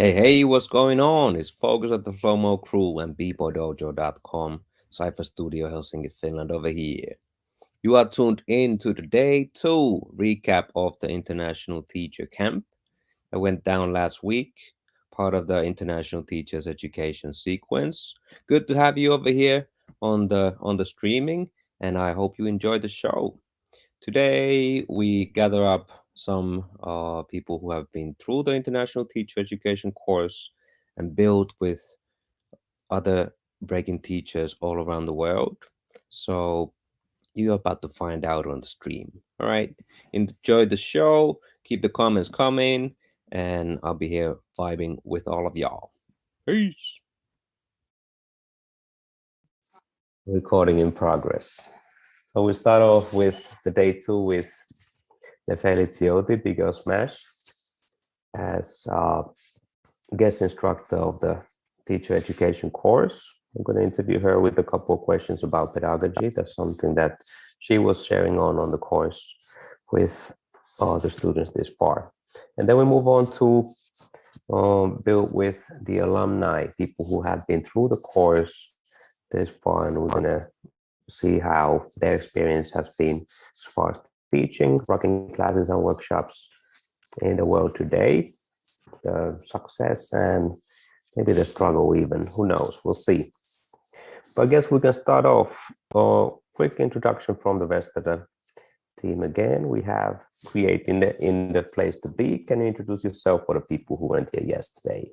Hey, what's going on? It's Focus at the Flomo Crew and bboydojo.com, Cypher Studio Helsinki, Finland over here. You are tuned in to the day two recap of the International Teacher Camp that went down last week, part of the International Teachers Education sequence. Good to have you over here on the streaming, and I hope you enjoyed the show. Today, we gather up some people who have been through the International Teacher Education course and build with other breaking teachers all around the world. So, you're about to find out on the stream. All right. Enjoy the show. Keep the comments coming, and I'll be here vibing with all of y'all. Peace. Recording in progress. So we start off with the day two with Nefeli, Big Girl Smash, as guest instructor of the teacher education course. I'm going to interview her with a couple of questions about pedagogy. That's something that she was sharing on the course with the students this far. And then we move on to build with the alumni, people who have been through the course this far, and we're going to see how their experience has been as far as teaching, rocking classes and workshops in the world today, the success and maybe the struggle even, who knows, we'll see. But I guess we can start off a quick introduction from the rest of the team again. We have Create in the place to be. Can you introduce yourself for the people who weren't here yesterday?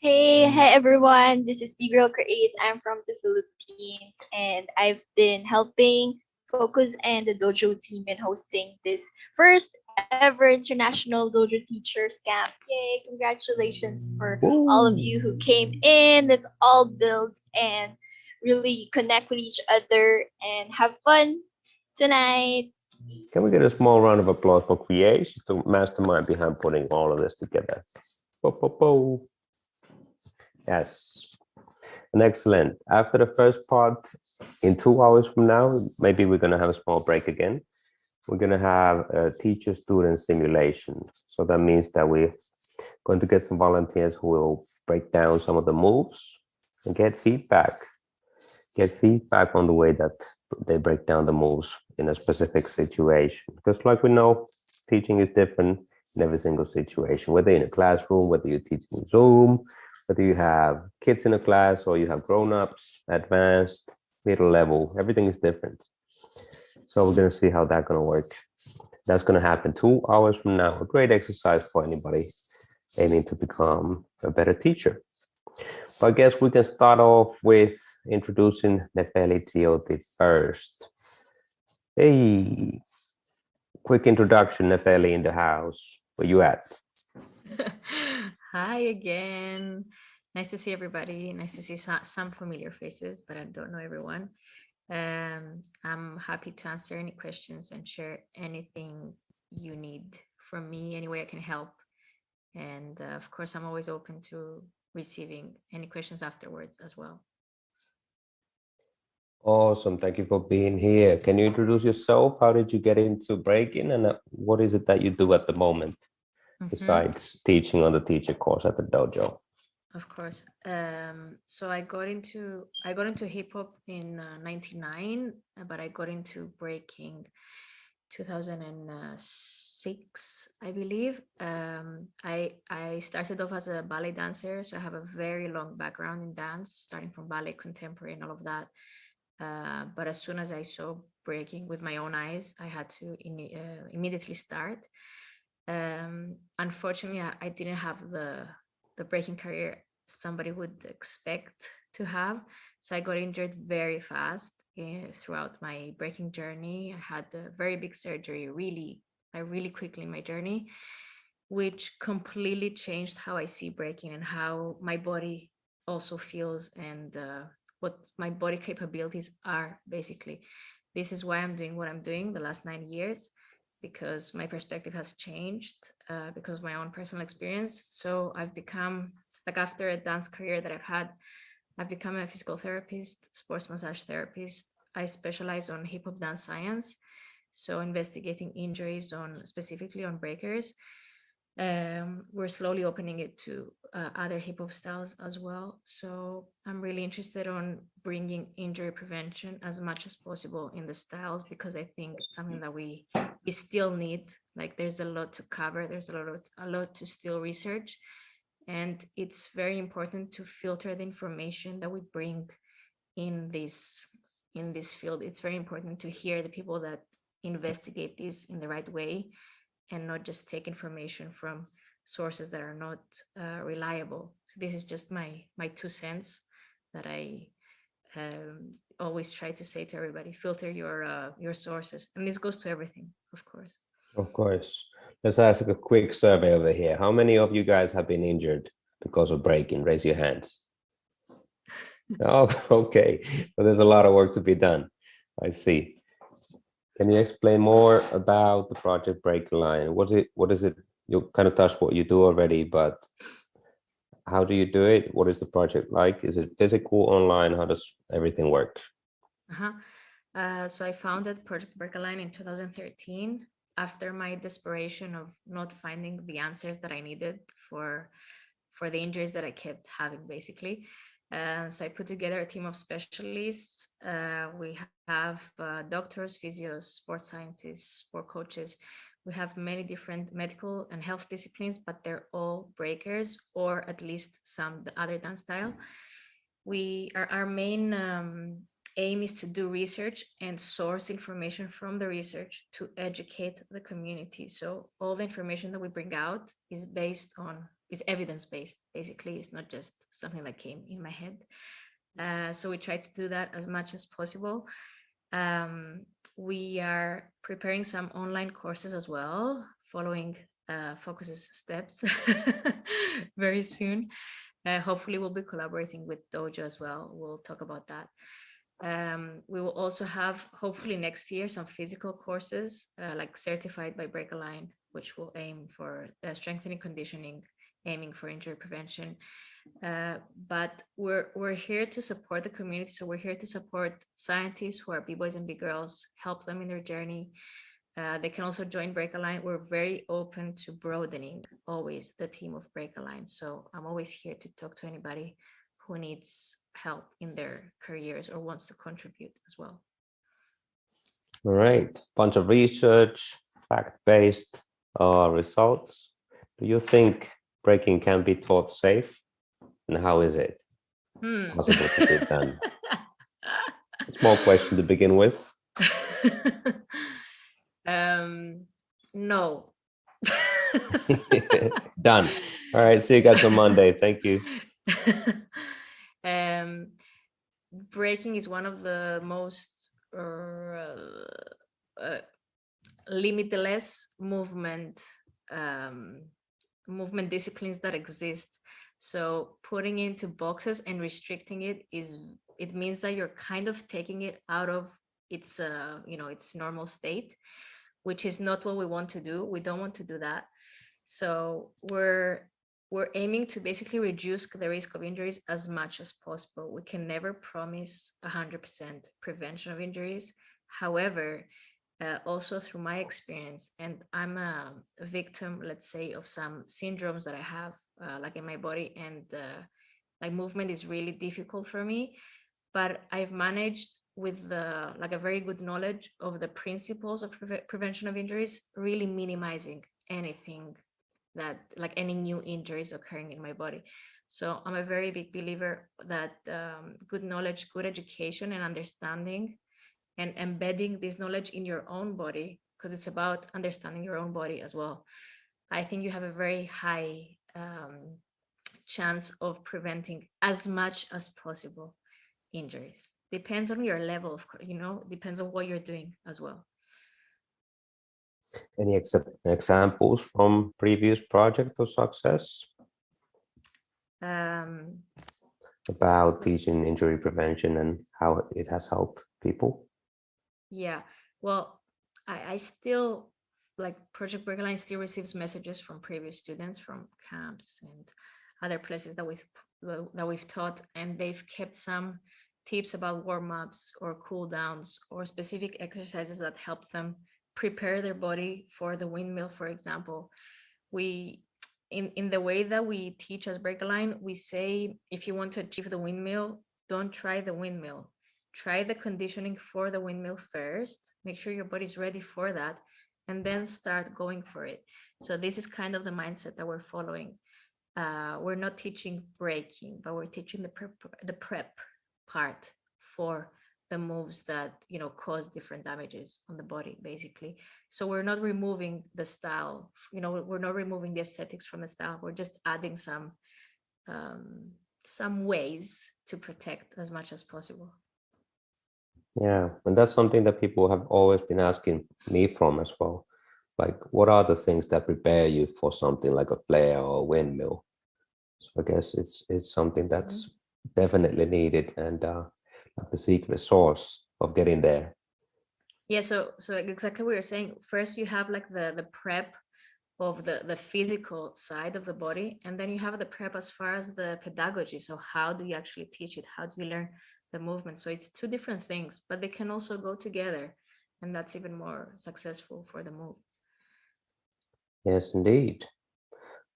Hey everyone. This is Big Girl Create. I'm from the Philippines and I've been helping Focus and the Dojo team in hosting this first ever international Dojo Teachers Camp. Yay! Congratulations for all of you who came in. Let's all build and really connect with each other and have fun tonight. Can we get a small round of applause for Create? She's the mastermind behind putting all of this together. Po. Yes. And excellent. After the first part, in 2 hours from now, maybe we're going to have a small break again. We're going to have a teacher-student simulation. So that means that we're going to get some volunteers who will break down some of the moves and get feedback. Get feedback on the way that they break down the moves in a specific situation. Because like we know, teaching is different in every single situation, whether in a classroom, whether you're teaching Zoom, whether you have kids in a class or you have grown-ups, advanced, middle level, everything is different. So we're going to see how that's going to work. That's going to happen 2 hours from now. A great exercise for anybody aiming to become a better teacher. But I guess we can start off with introducing Nefeli first. Hey, quick introduction, Nefeli in the house. Where you at? Hi again. Nice to see everybody. Nice to see some familiar faces, but I don't know everyone. I'm happy to answer any questions and share anything you need from me, any way I can help. And of course, I'm always open to receiving any questions afterwards as well. Awesome. Thank you for being here. Can you introduce yourself? How did you get into breaking, and what is it that you do at the moment besides teaching on the teacher course at the dojo? Of course. So I got into hip hop in '99, but I got into breaking 2006, I believe. I started off as a ballet dancer, so I have a very long background in dance, starting from ballet, contemporary, and all of that. But as soon as I saw breaking with my own eyes, I had to immediately start. Unfortunately, I didn't have the breaking career somebody would expect to have, so I got injured very fast throughout my breaking journey. I had a very big surgery really quickly in my journey, which completely changed how I see breaking and how my body also feels, and what my body capabilities are. Basically, this is why I'm doing what I'm doing the last 9 years, because my perspective has changed because of my own personal experience. So I've become, like, after a dance career that I've become a physical therapist, sports massage therapist. I specialize on hip hop dance science, so investigating injuries on specifically on breakers. We're slowly opening it to other hip hop styles as well. So I'm really interested on bringing injury prevention as much as possible in the styles, because I think it's something that we still need. Like there's a lot to cover. There's a lot to still research, and it's very important to filter the information that we bring in this field. It's very important to hear the people that investigate this in the right way, and not just take information from sources that are not reliable. So this is just my 2 cents that I always try to say to everybody: filter your sources, and this goes to everything, of course. Of course. Let's ask a quick survey over here. How many of you guys have been injured because of breaking? Raise your hands. Oh, okay. So there's a lot of work to be done. I see. Can you explain more about the Project Break line? What is it? You kind of touched what you do already, but how do you do it? What is the project like? Is it physical, online? How does everything work? So I founded Project Break in 2013 after my desperation of not finding the answers that I needed for the injuries that I kept having, basically. So I put together a team of specialists. We have doctors, physios, sports sciences, sport coaches. We have many different medical and health disciplines, but they're all breakers, or at least some other dance style. Our main aim is to do research and source information from the research to educate the community. So all the information that we bring out is evidence-based. Basically, it's not just something that came in my head. So we try to do that as much as possible. We are preparing some online courses as well, following Focus's steps very soon. Hopefully we'll be collaborating with Dojo as well. We'll talk about that. We will also have, hopefully next year, some physical courses like certified by Break a Line, which will aim for strengthening conditioning, aiming for injury prevention. But we're here to support the community. So we're here to support scientists who are B-boys and B-girls, help them in their journey. They can also join Break a Line. We're very open to broadening always the team of Break a Line. So I'm always here to talk to anybody who needs help in their careers or wants to contribute as well. All right, bunch of research, fact-based results. Do you think breaking can be taught safe? And how is it possible to be done? Small question to begin with. No. Done. All right, see you guys on Monday. Thank you. Breaking is one of the most limitless movement disciplines that exist. So putting it into boxes and restricting it means that you're kind of taking it out of its its normal state, which is not what we want to do. We don't want to do that. So we're aiming to basically reduce the risk of injuries as much as possible. We can never promise 100% prevention of injuries. However, also through my experience, and I'm a victim, let's say, of some syndromes that I have, like in my body, and like movement is really difficult for me. But I've managed with like a very good knowledge of the principles of prevention of injuries, really minimizing anything that, like any new injuries occurring in my body. So I'm a very big believer that good knowledge, good education and understanding, and embedding this knowledge in your own body, because it's about understanding your own body as well. I think you have a very high chance of preventing as much as possible injuries. Depends on your level, of course, depends on what you're doing as well. Any examples from previous project of success about teaching injury prevention and how it has helped people? Yeah, well, I still, like, Project Break still receives messages from previous students from camps and other places that we've taught, and they've kept some tips about warm-ups or cool downs or specific exercises that help them prepare their body for the windmill, for example. we in the way that we teach as break a line, we say if you want to achieve the windmill, don't try the windmill. Try the conditioning for the windmill first. Make sure your body's ready for that, and then start going for it. So this is kind of the mindset that we're following. We're not teaching breaking, but we're teaching the prep part for the moves that cause different damages on the body, basically. So we're not removing the style, we're not removing the aesthetics from the style. We're just adding some ways to protect as much as possible. Yeah, and that's something that people have always been asking me from as well. Like, what are the things that prepare you for something like a flare or a windmill? So I guess it's something that's definitely needed, and like the secret sauce of getting there. Yeah, so exactly what you're saying. First, you have like the prep of the physical side of the body, and then you have the prep as far as the pedagogy. So how do you actually teach it? How do you learn the movement? So it's two different things, but they can also go together, and that's even more successful for the move. Yes, indeed.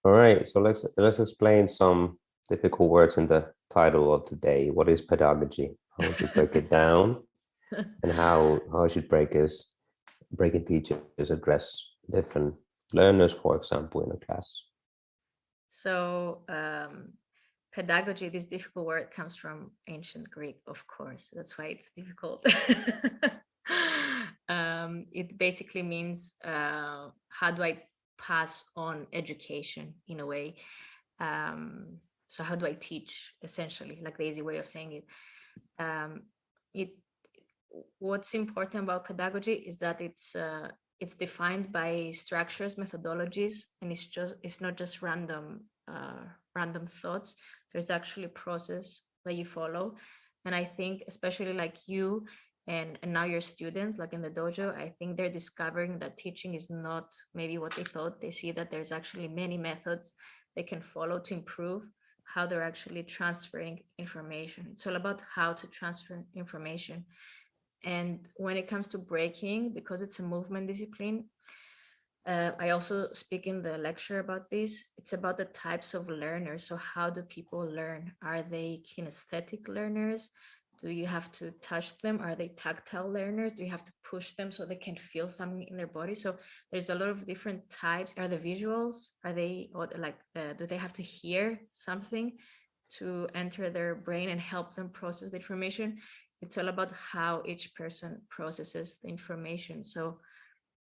All right, so let's explain some typical words in the title of today. What is pedagogy? How would you break it down, and how should breaking teachers address different learners, for example, in a class? So pedagogy, this difficult word, comes from ancient Greek, of course. That's why it's difficult. It basically means how do I pass on education in a way? So how do I teach, essentially, like the easy way of saying it. Um, it what's important about pedagogy is that it's defined by structures, methodologies, and it's not just random thoughts. There's actually a process that you follow. And I think especially like you and now your students, like in the dojo, I think they're discovering that teaching is not maybe what they thought. They see that there's actually many methods they can follow to improve how they're actually transferring information. It's all about how to transfer information. And when it comes to breaking, because it's a movement discipline, I also speak in the lecture about this. It's about the types of learners. So how do people learn? Are they kinesthetic learners? Do you have to touch them? Are they tactile learners? Do you have to push them so they can feel something in their body? So there's a lot of different types. Are the visuals? Are they do they have to hear something to enter their brain and help them process the information? It's all about how each person processes the information. So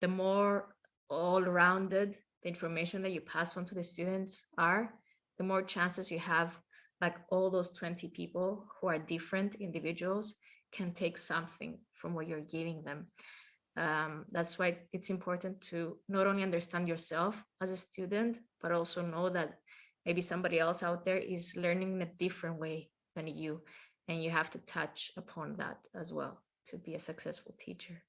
the more all-rounded the information that you pass on to the students are, the more chances you have, like all those 20 people who are different individuals can take something from what you're giving them. That's why it's important to not only understand yourself as a student, but also know that maybe somebody else out there is learning in a different way than you, and you have to touch upon that as well to be a successful teacher.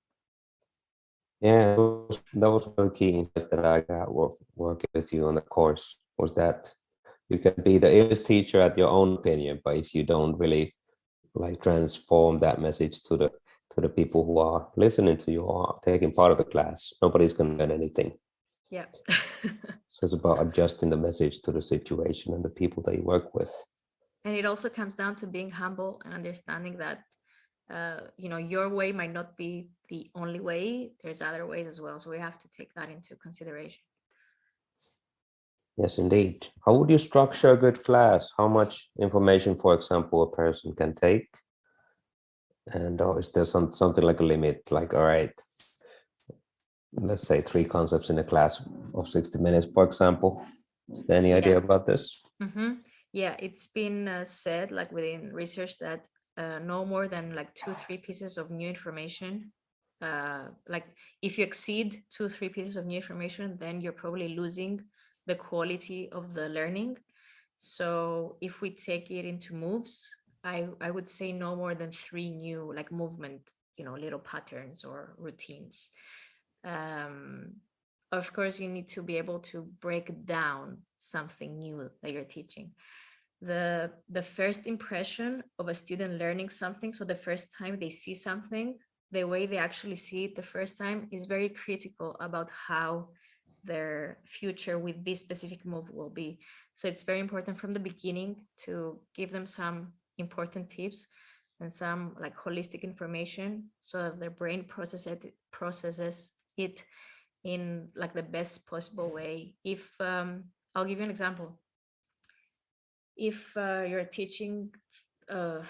Yeah, that was one of the key insights that I got working with you on the course, was that you can be the English teacher at your own opinion, but if you don't really like transform that message to the people who are listening to you or are taking part of the class, nobody's going to learn anything. Yeah. So it's about adjusting the message to the situation and the people that you work with. And it also comes down to being humble and understanding that your way might not be the only way. There's other ways as well, so we have to take that into consideration. Yes, indeed. How would you structure a good class? How much information, for example, a person can take? And is there something like a limit? Like, all right, let's say 3 concepts in a class of 60 minutes, for example. Is there any idea about this? Mm-hmm. Yeah, it's been said, like within research, that no more than like 2-3 pieces of new information. Like if you exceed 2-3 pieces of new information, then you're probably losing the quality of the learning. So if we take it into moves, I would say no more than 3 new like movement, little patterns or routines. Of course, you need to be able to break down something new that you're teaching. The first impression of a student learning something, so the first time they see something, the way they actually see it the first time is very critical about how their future with this specific move will be. So it's very important from the beginning to give them some important tips and some like holistic information so that their brain processes it in like the best possible way. If I'll give you an example. If you're teaching, I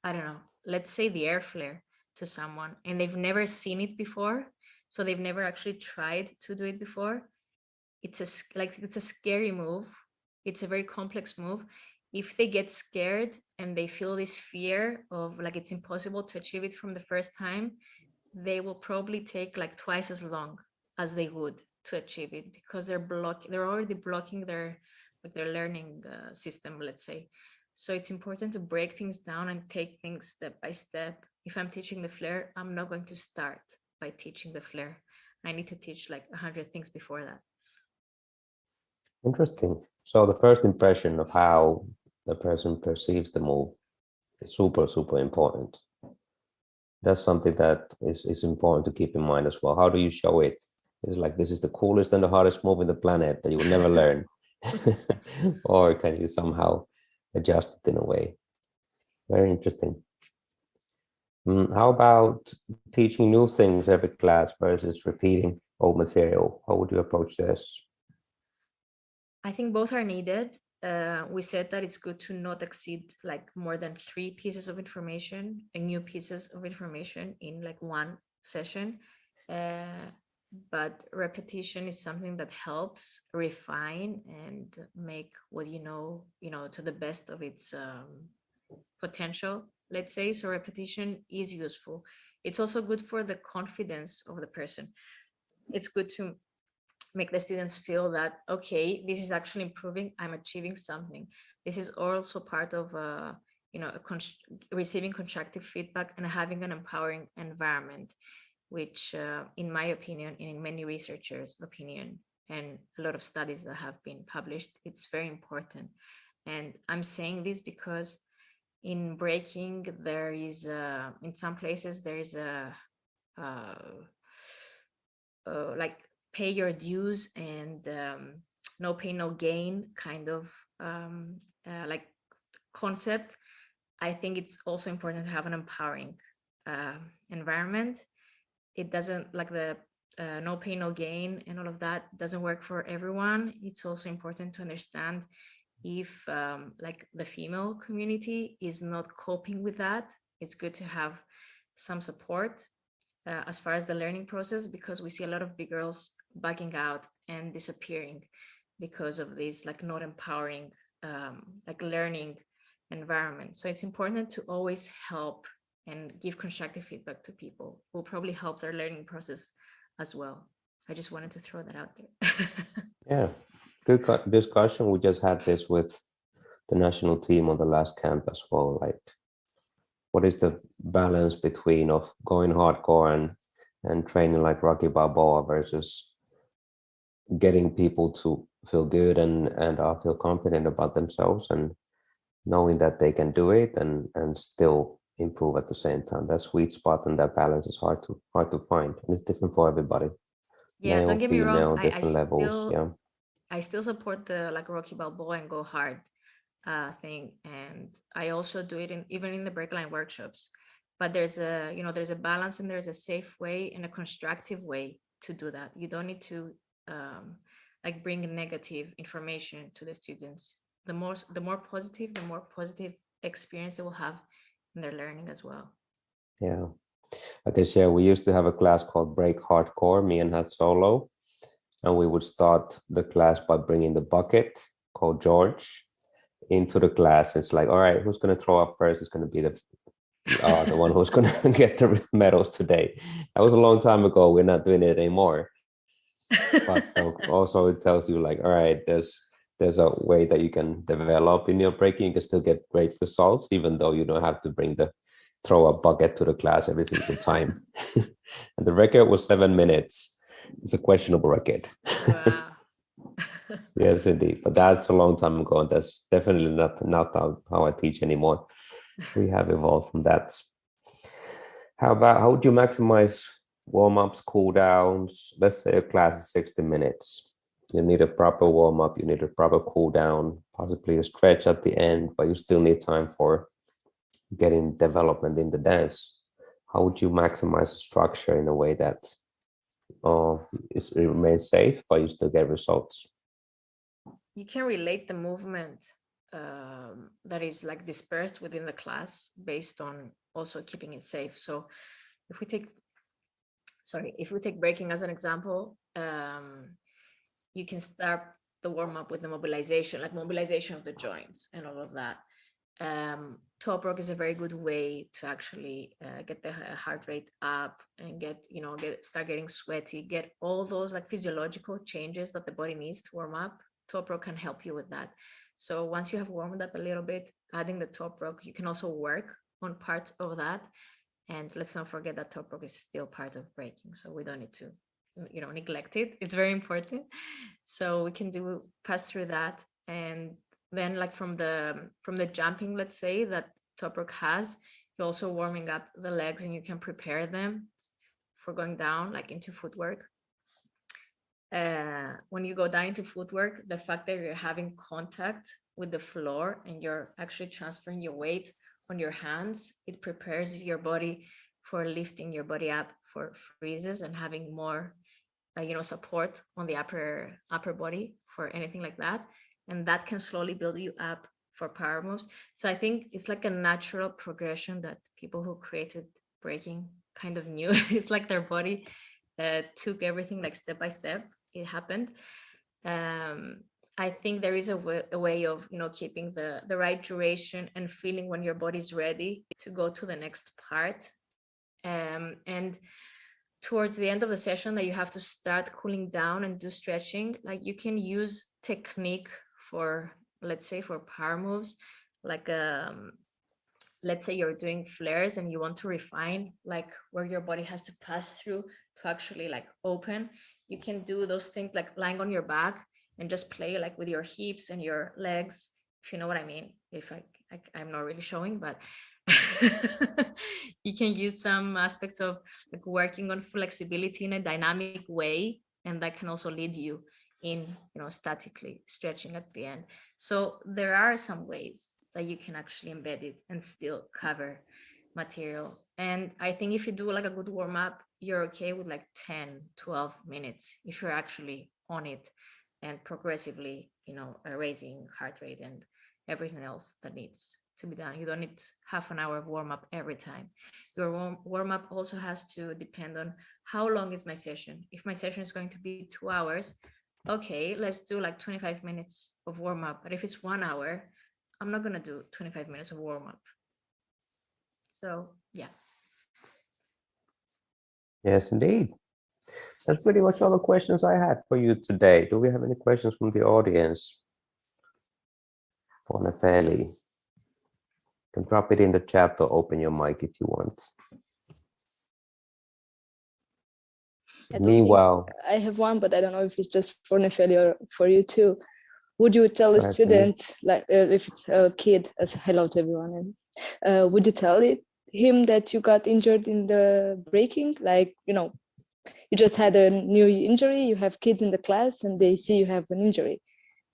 don't know, let's say the air flare to someone and they've never seen it before, so they've never actually tried to do it before, it's a scary move. It's a very complex move. If they get scared and they feel this fear of like it's impossible to achieve it from the first time, they will probably take like twice as long as they would to achieve it because they're already blocking their like their learning system, let's say. So it's important to break things down and take things step by step. If I'm teaching the flare, I'm not going to start by teaching the flare. I need to teach like 100 things before that. Interesting. So the first impression of how the person perceives the move is super, super important. That's something that is important to keep in mind as well. How do you show it? It's like, this is the coolest and the hardest move in the planet that you will never learn. Or can you somehow adjust it in a way? Very interesting. How about teaching new things every class versus repeating old material? How would you approach this? I think both are needed. We said that it's good to not exceed like more than 3 pieces of information and new pieces of information in like one session. But repetition is something that helps refine and make what to the best of its potential, let's say. So repetition is useful. It's also good for the confidence of the person. It's good to make the students feel that, okay, this is actually improving, I'm achieving something. This is also part of receiving constructive feedback and having an empowering environment, which in my opinion and in many researchers' opinion and a lot of studies that have been published, it's very important. And I'm saying this because in breaking there is in some places there is a like pay your dues and no pain no gain kind of like concept. I think it's also important to have an empowering environment. It doesn't like the no pain no gain and all of that doesn't work for everyone. It's also important to understand if like the female community is not coping with that. It's good to have some support as far as the learning process, because we see a lot of big girls backing out and disappearing because of this like not empowering like learning environment. So it's important to always help and give constructive feedback to people who will probably help their learning process as well. I just wanted to throw that out there. Yeah, good discussion. We just had this with the national team on the last camp as well. Like, what is the balance between of going hardcore and training like Rocky Balboa versus getting people to feel good and feel confident about themselves and knowing that they can do it and still improve at the same time. That sweet spot and that balance is hard to find, and it's different for everybody. Yeah, Male, don't get me wrong. female, different levels. Yeah. I still support the like Rocky Balboa and go hard thing, and I also do it even in the breakline workshops. But there's a balance and there's a safe way and a constructive way to do that. You don't need to like bring negative information to the students. The more positive experience they will have in their learning as well. Yeah. I guess, yeah, we used to have a class called Break Hardcore, me and Hat Solo. And we would start the class by bringing the bucket called George into the class. It's like, all right, who's going to throw up first? It's going to be the one who's going to get the medals today. That was a long time ago. We're not doing it anymore. But also it tells you like, all right, there's a way that you can develop in your breaking. You can still get great results, even though you don't have to throw a bucket to the class every single time. And the record was 7 minutes. It's a questionable record. Wow. Yes, indeed. But that's a long time ago, and that's definitely not how I teach anymore. We have evolved from that. How would you maximize warm-ups, cool downs. Let's say a class is 60 minutes. You need a proper warm-up, you need a proper cool down, possibly a stretch at the end, but you still need time for getting development in the dance. How would you maximize the structure in a way that it remains safe, but you still get results? You can relate the movement that is like dispersed within the class based on also keeping it safe. So if we take breaking as an example, you can start the warm-up with the mobilization, like mobilization of the joints and all of that. Top rock is a very good way to actually get the heart rate up and start getting sweaty, get all those like physiological changes that the body needs to warm up. Top rock can help you with that. So once you have warmed up a little bit, adding the top rock, you can also work on parts of that. And let's not forget that top rock is still part of breaking, so we don't need to, neglect it. It's very important. So we can pass through that, and then like from the jumping, let's say, that top rock has, you're also warming up the legs, and you can prepare them for going down like into footwork. When you go down into footwork, the fact that you're having contact with the floor and you're actually transferring your weight on your hands, it prepares your body for lifting your body up for freezes and having more support on the upper body for anything like that, and that can slowly build you up for power moves. So I think it's like a natural progression that people who created breaking kind of knew. It's like their body took everything like step by step. It happened. I think there is a way of keeping the right duration and feeling when your body's ready to go to the next part. And towards the end of the session, that you have to start cooling down and do stretching. Like you can use technique for, let's say, for power moves, like let's say you're doing flares and you want to refine like where your body has to pass through to actually like open. You can do those things like lying on your back and just play like with your hips and your legs, if you know what I mean. If I'm not really showing, but you can use some aspects of like working on flexibility in a dynamic way, and that can also lead you in statically stretching at the end. So there are some ways that you can actually embed it and still cover material. And I think if you do like a good warm-up, you're okay with like 10-12 minutes if you're actually on it and progressively raising heart rate and everything else that needs to be done. You don't need half an hour of warm-up every time. Your warm-up also has to depend on how long is my session. If my session is going to be 2 hours, okay, let's do like 25 minutes of warm-up. But if it's 1 hour, I'm not going to do 25 minutes of warm-up. So yeah. Yes, indeed. That's pretty much all the questions I had for you today. Do we have any questions from the audience for Nefeli? You can drop it in the chat or open your mic if you want. Meanwhile, I have one, but I don't know if it's just for Nefeli or for you too. Would you tell a student, like if it's a kid, as hello to everyone, would you tell him that you got injured in the breaking? Like, you just had a new injury, you have kids in the class and they see you have an injury.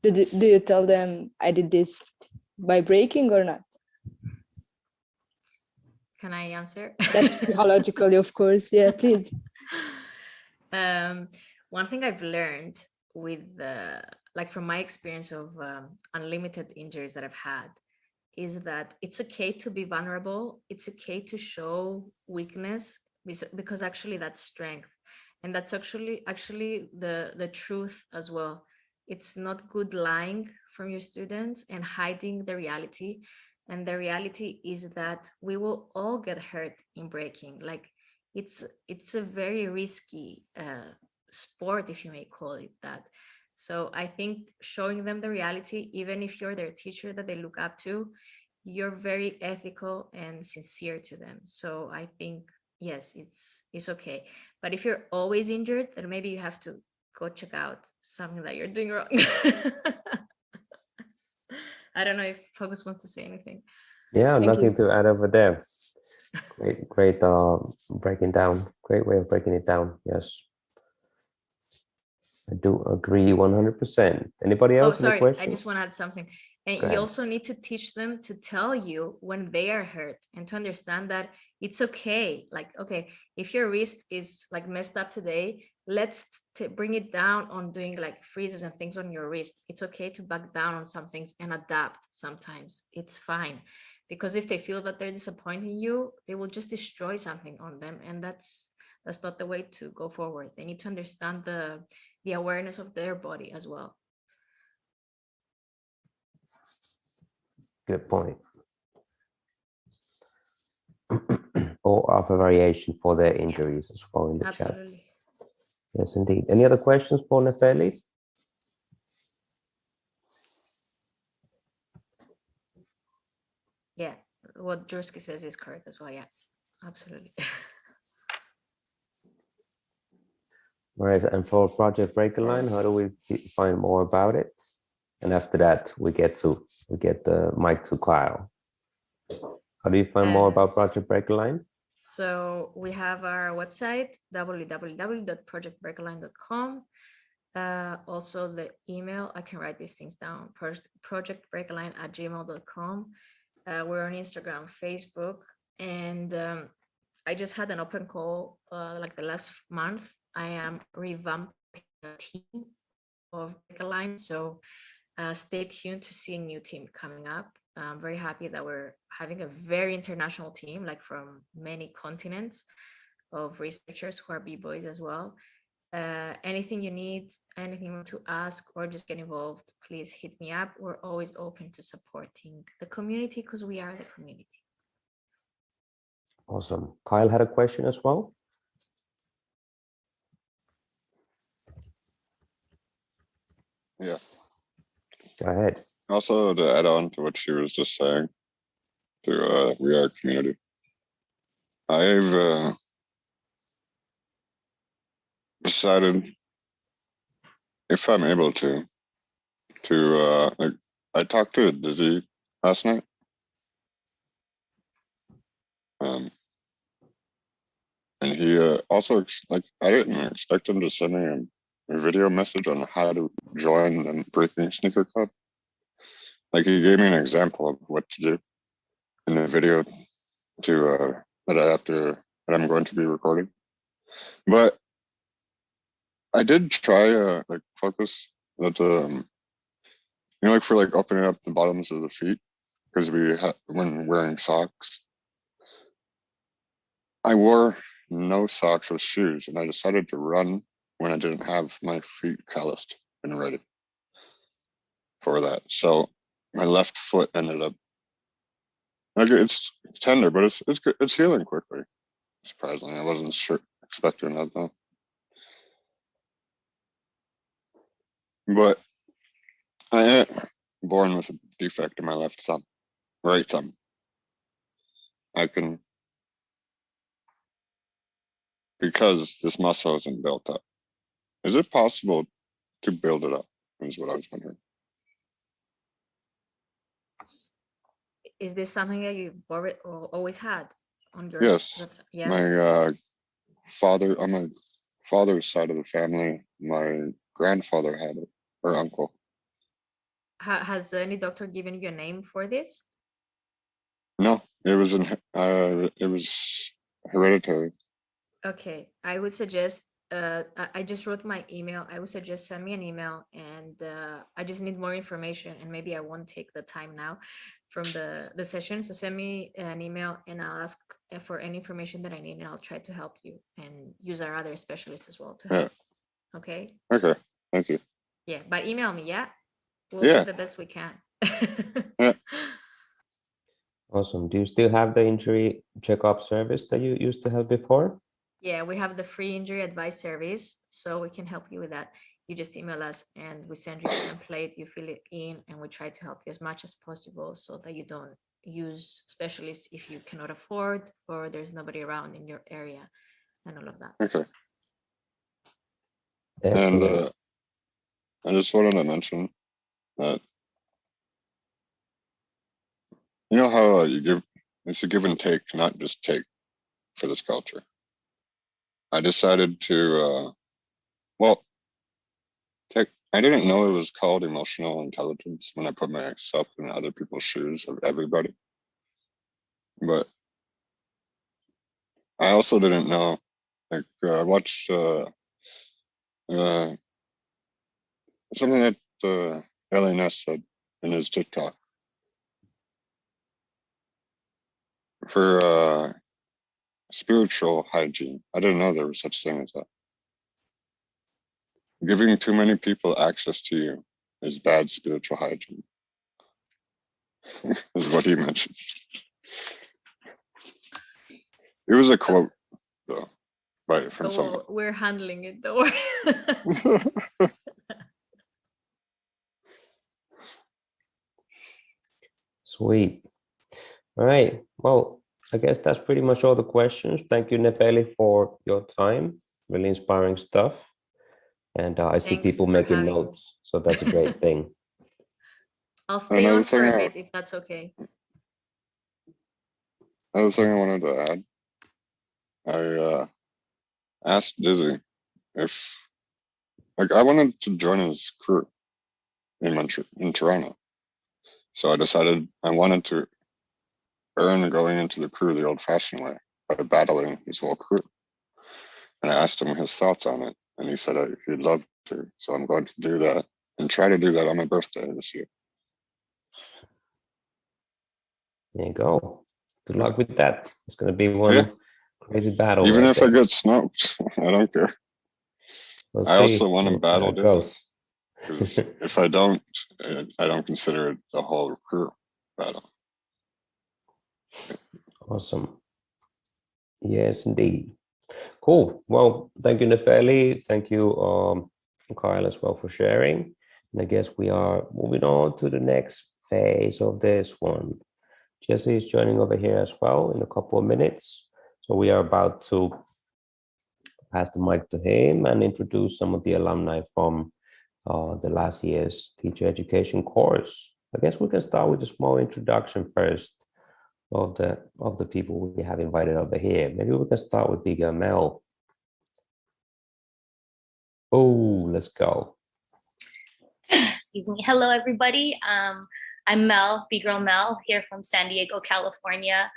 Do you tell them I did this by breaking or not? Can I answer? That's psychologically, of course. Yeah, please. One thing I've learned with from my experience of unlimited injuries that I've had is that it's okay to be vulnerable. It's okay to show weakness because actually that's strength. And that's actually the truth as well. It's not good lying from your students and hiding the reality. And the reality is that we will all get hurt in breaking. Like it's a very risky sport, if you may call it that. So I think showing them the reality, even if you're their teacher that they look up to, you're very ethical and sincere to them. So I think, yes, it's okay. But if you're always injured, then maybe you have to go check out something that you're doing wrong. I don't know if Focus wants to say anything. Yeah, Thank nothing you. to add over there. Great breaking down. Great way of breaking it down. Yes. I do agree 100%. Anybody Oh, else? Any sorry, questions? I just want to add something. And Go you ahead. also need to teach them to tell you when they are hurt and to understand that it's okay. Like, okay, if your wrist is like messed up today, let's bring it down on doing like freezes and things on your wrist. It's okay to back down on some things and adapt sometimes. It's fine. Because if they feel that they're disappointing you, they will just destroy something on them. And that's not the way to go forward. They need to understand the awareness of their body as well. Good point. Or of a variation for their injuries as well in the chat. Absolutely. Yes, indeed. Any other questions for Nefeli? Yeah, what Jursky says is correct as well. Yeah, absolutely. All right, and for Project Breakerline, how do we find more about it? And after that, we get the mic to Kyle. How do you find more about Project Breakerline? So we have our website, www.projectbreakerline.com. Also the email, I can write these things down, projectbreakerline@gmail.com. We're on Instagram, Facebook, and I just had an open call like the last month. I am revamping the team of Breakerline, so stay tuned to see a new team coming up. I'm very happy that we're having a very international team, like from many continents, of researchers who are B-boys as well. Anything you need, anything you want to ask or just get involved, please hit me up. We're always open to supporting the community because we are the community. Awesome. Kyle had a question as well. Yeah. Go ahead. Also, to add on to what she was just saying, to we are a community. I've decided, if I'm able to like, I talked to Dizzy last night. And he also, like, I didn't expect him to send me a video message on how to join the Breaking Sneaker Club. Like, he gave me an example of what to do in the video to that I'm going to be recording. But I did try like focus that you know, like for like opening up the bottoms of the feet, because when wearing socks, I wore no socks with shoes, and I decided to run when I didn't have my feet calloused and ready for that. So my left foot ended up like it's tender, but it's good. It's healing quickly. Surprisingly, I wasn't expecting that though. But I am born with a defect in my left thumb, right thumb. I can, because this muscle isn't built up. Is it possible to build it up? Is what I was wondering. Is this something that you've always had on your? Yes. Yeah. My father, on my father's side of the family, my grandfather had it, or uncle. Has any doctor given you a name for this? No, it was hereditary. Okay, I would suggest, I just wrote my email. I would suggest send me an email, and I just need more information, and maybe I won't take the time now from the session. So send me an email and I'll ask for any information that I need, and I'll try to help you and use our other specialists as well to help. Yeah. Okay? Okay, thank you. Yeah, but email me, yeah? We'll Yeah. do the best we can. Yeah. Awesome. Do you still have the injury checkup service that you used to have before? Yeah, we have the free injury advice service, so we can help you with that. You just email us and we send you a template, you fill it in, and we try to help you as much as possible so that you don't use specialists if you cannot afford or there's nobody around in your area and all of that. Okay. Excellent. And I just wanted to mention that, you know how you give it's a give and take, not just take for this culture. I decided to, I didn't know it was called emotional intelligence when I put myself in other people's shoes of everybody. But I also didn't know, like, I watched something that LNS said in his TikTok. For spiritual hygiene, I didn't know there was such thing as that. Giving too many people access to you is bad spiritual hygiene, is what he mentioned. It was a quote, though, from someone. We're handling it, though. Sweet. All right. Well, I guess that's pretty much all the questions. Thank you, Nefeli, for your time. Really inspiring stuff. And I see Thanks people for making having me. notes, so that's a great thing. I'll stay on for a bit if that's okay. Another thing I wanted to add, I asked Dizzy if, like, I wanted to join his crew in Toronto. So I decided I wanted to earn going into the crew the old-fashioned way by battling his whole crew. And I asked him his thoughts on it, and he said he'd love to. So I'm going to do that and try to do that on my birthday this year. There you go. Good luck with that. It's going to be one crazy battle. Even right if there. I get smoked, I don't care. We'll I see. also want to We'll see how battle it Dizzy. goes. Because if I don't consider it the whole crew battle. Awesome. Yes, indeed. Cool. Well, thank you, Nefeli. Thank you, Kyle, as well for sharing. And I guess we are moving on to the next phase of this one. Jesse is joining over here as well in a couple of minutes. So we are about to pass the mic to him and introduce some of the alumni from the last year's teacher education course. I guess we can start with a small introduction first of the people we have invited over here. Maybe we can start with Big Mel. Oh, let's go. Excuse me. Hello, everybody. I'm Mel, Big Girl Mel, here from San Diego, California.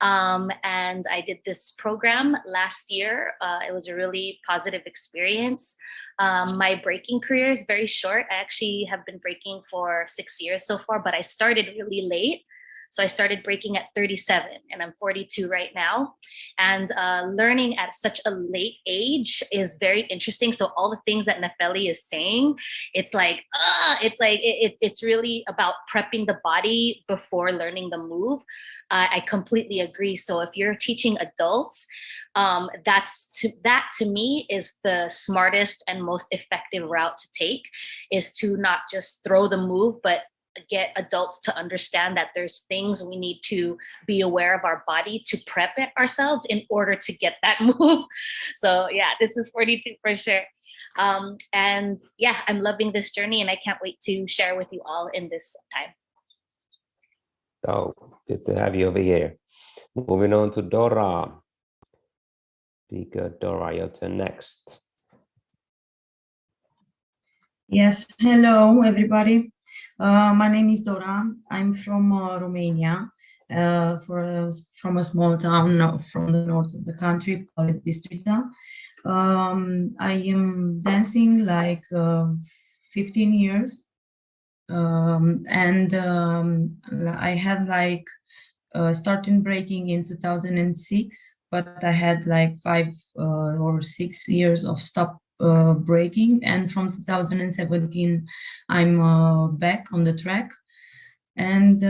And I did this program last year. It was a really positive experience. My breaking career is very short. I actually have been breaking for 6 years so far, but I started really late. So I started breaking at 37 and I'm 42 right now. And learning at such a late age is very interesting. So all the things that Nefeli is saying, it's really about prepping the body before learning the move. I completely agree. So if you're teaching adults, that to me is the smartest and most effective route to take, is to not just throw the move, but get adults to understand that there's things we need to be aware of our body to prep it ourselves in order to get that move. So yeah, this is 42 for sure. And yeah, I'm loving this journey and I can't wait to share with you all in this time. Oh, good to have you over here. Moving on to Dora. Speaker Dora, your turn next. Yes, hello everybody. My name is Dora. I'm from Romania, from a small town from the north of the country called Bistrița. I am dancing like 15 years. I had like started breaking in 2006, but I had like 5 or 6 years of stop breaking, and from 2017 I'm back on the track. And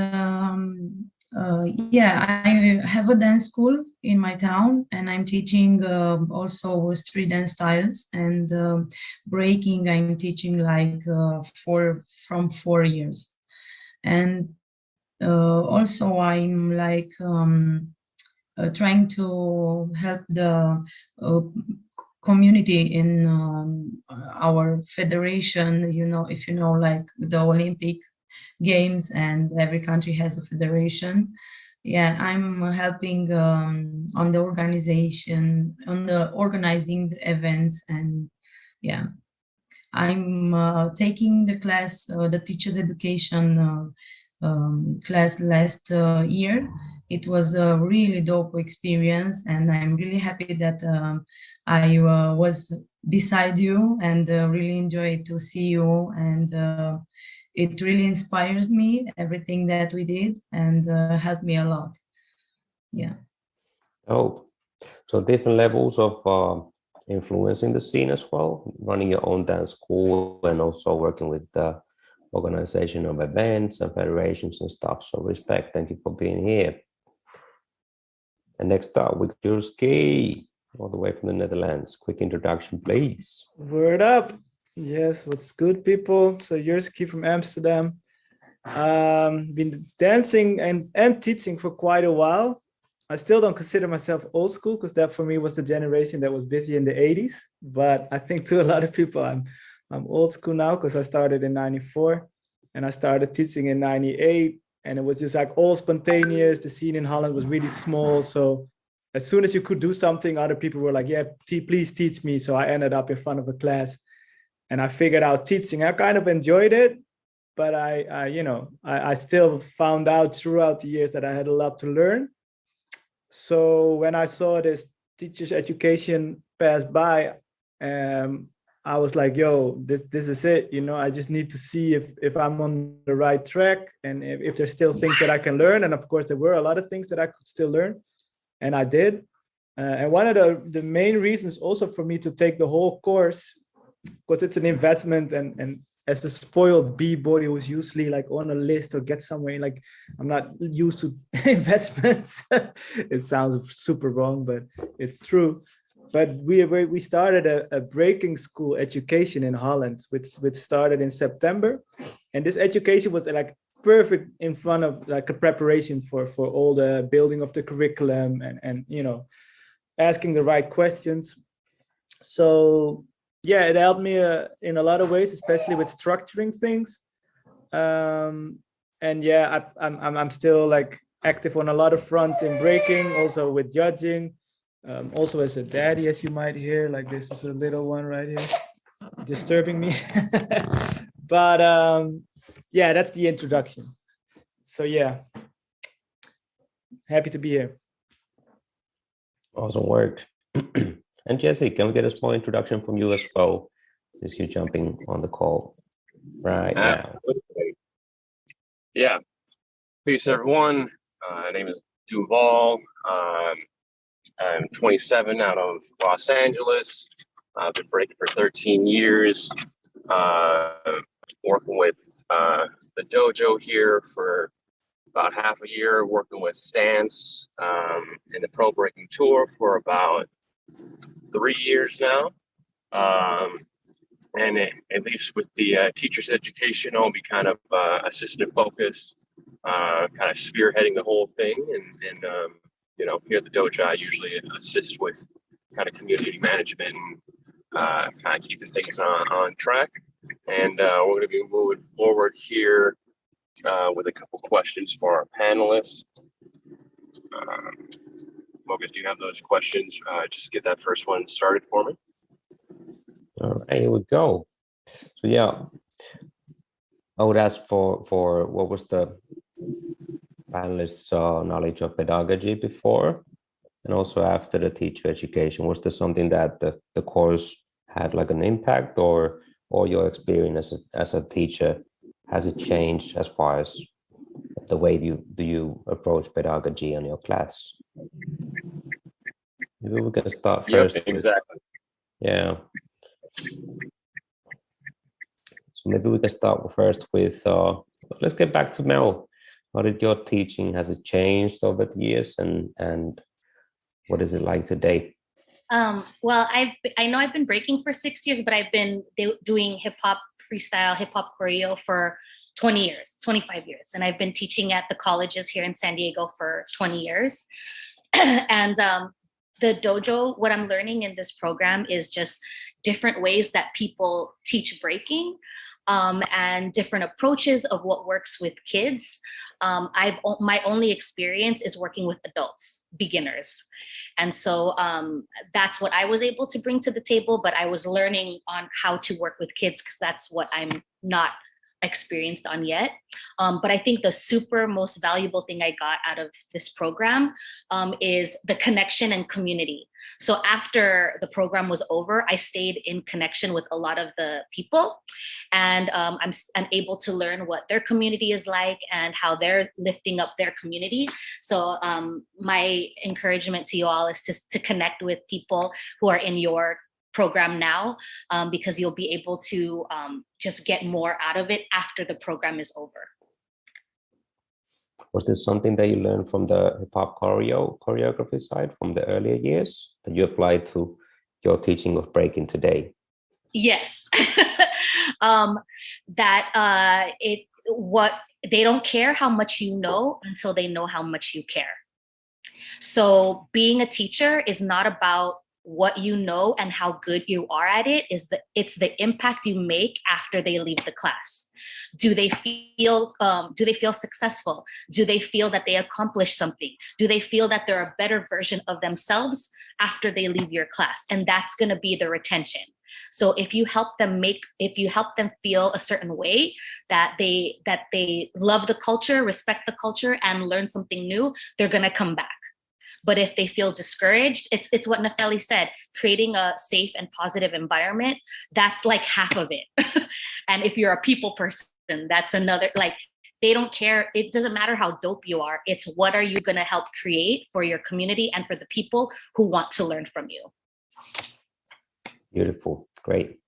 yeah, I have a dance school in my town, and I'm teaching also street dance styles, and breaking I'm teaching like from 4 years. And also I'm like trying to help the community in our federation, you know, if you know, like the Olympic Games, and every country has a federation. yeah, I'm helping on the organization, on the organizing the events, and yeah, I'm taking the class, the teachers education class last year. It was a really dope experience, and I'm really happy that I was beside you and really enjoyed to see you. And it really inspires me, everything that we did, and helped me a lot. Yeah. Oh, so different levels of influencing the scene as well, running your own dance school and also working with the organization of events and federations and stuff. So respect. Thank you for being here. And next up, with Jurski, all the way from the Netherlands. Quick introduction, please. Word up. Yes, what's good, people? So Jurski from Amsterdam. Been dancing and teaching for quite a while. I still don't consider myself old school because that for me was the generation that was busy in the 80s. But I think to a lot of people, I'm old school now because I started in 94 and I started teaching in 98. And it was just like all spontaneous. The scene in Holland was really small. So as soon as you could do something, other people were like, yeah, please teach me. So I ended up in front of a class and I figured out teaching. I kind of enjoyed it, but I still found out throughout the years that I had a lot to learn. So when I saw this teachers education pass by, I was like, yo, this is it. I just need to see if I'm on the right track and if there's still things that I can learn. And of course, there were a lot of things that I could still learn. And I did. And one of the main reasons also for me to take the whole course, because it's an investment, and as a spoiled b-boy who's usually like on a list or get somewhere, like I'm not used to investments. It sounds super wrong, but it's true. But we started a breaking school education in Holland, which started in September. And this education was like perfect in front of like a preparation for all the building of the curriculum and asking the right questions. So yeah, it helped me in a lot of ways, especially with structuring things. And yeah, I'm still like active on a lot of fronts in breaking, also with judging, also as a daddy, as you might hear. Like this is a little one right here, disturbing me. But yeah, that's the introduction. So yeah, happy to be here. Awesome work. And Jesse, can we get a small introduction from you as well, since you're jumping on the call right now? Yeah. Peace, everyone. My name is Duval. I'm 27, out of Los Angeles. I've been breaking for 13 years. Working with the Dojo here for about half a year, working with Stance in the Pro Breaking Tour for about 3 years now. And at least with the teacher's education, I'll be kind of assistant focused, kind of spearheading the whole thing. And here at the Dojo, I usually assist with kind of community management and kind of keeping things on track. And we're going to be moving forward here with a couple questions for our panelists. Mogus, do you have those questions? Just get that first one started for me. All right, here we go. So yeah, I would ask for what was the panelists' knowledge of pedagogy before and also after the teacher education. Was there something that the course had like an impact, or your experience as a teacher, has it changed as far as the way you approach pedagogy in your class? Maybe we can start first. Yep, exactly. Yeah. So maybe we can start first with, let's get back to Mel. How did your teaching, has it changed over the years, and what is it like today? Well, I know I've been breaking for 6 years, but I've been doing hip hop, freestyle, hip hop choreo for 20 years, 25 years. And I've been teaching at the colleges here in San Diego for 20 years. And the Dojo, what I'm learning in this program is just different ways that people teach breaking. and different approaches of what works with kids. My only experience is working with adults, beginners. And so that's what I was able to bring to the table, but I was learning on how to work with kids because that's what I'm not experienced on yet. But I think the most valuable thing I got out of this program is the connection and community. So after the program was over, I stayed in connection with a lot of the people, and I'm able to learn what their community is like and how they're lifting up their community. So my encouragement to you all is to connect with people who are in your program now, because you'll be able to just get more out of it after the program is over. Was this something that you learned from the hip hop choreography side from the earlier years that you applied to your teaching of breaking today? Yes. What they don't care how much you know until they know how much you care. So being a teacher is not about what you know and how good you are at it. It's the impact you make after they leave the class. Do they feel successful? Do they feel that they accomplished something? Do they feel that they're a better version of themselves after they leave your class? And that's going to be the retention. So if you help them feel a certain way, that they love the culture, respect the culture, and learn something new, they're going to come back. But if they feel discouraged, it's what Nefeli said, creating a safe and positive environment, that's like half of it. And if you're a people person, that's another, like, they don't care. It doesn't matter how dope you are. It's what are you going to help create for your community and for the people who want to learn from you. Beautiful. Great.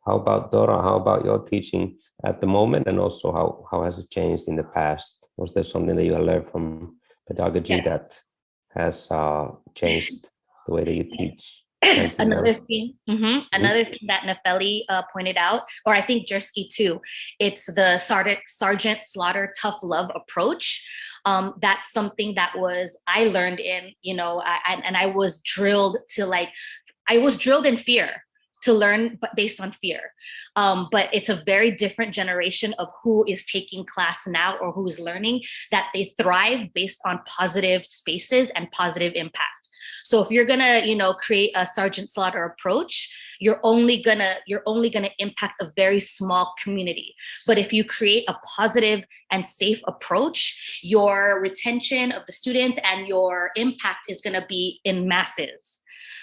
How about Dora? How about your teaching at the moment, and also how has it changed in the past? Was there something that you learned from pedagogy that has changed the way that you teach? Another thing that Nefeli pointed out, or I think Jersky too, it's the Sergeant Slaughter tough love approach. That's something that I learned in, and I was drilled in fear to learn, but based on fear. But it's a very different generation of who is taking class now or who is learning, that they thrive based on positive spaces and positive impact. So if you're gonna, create a Sergeant Slaughter approach, you're only gonna impact a very small community. But if you create a positive and safe approach, your retention of the students and your impact is gonna be in masses.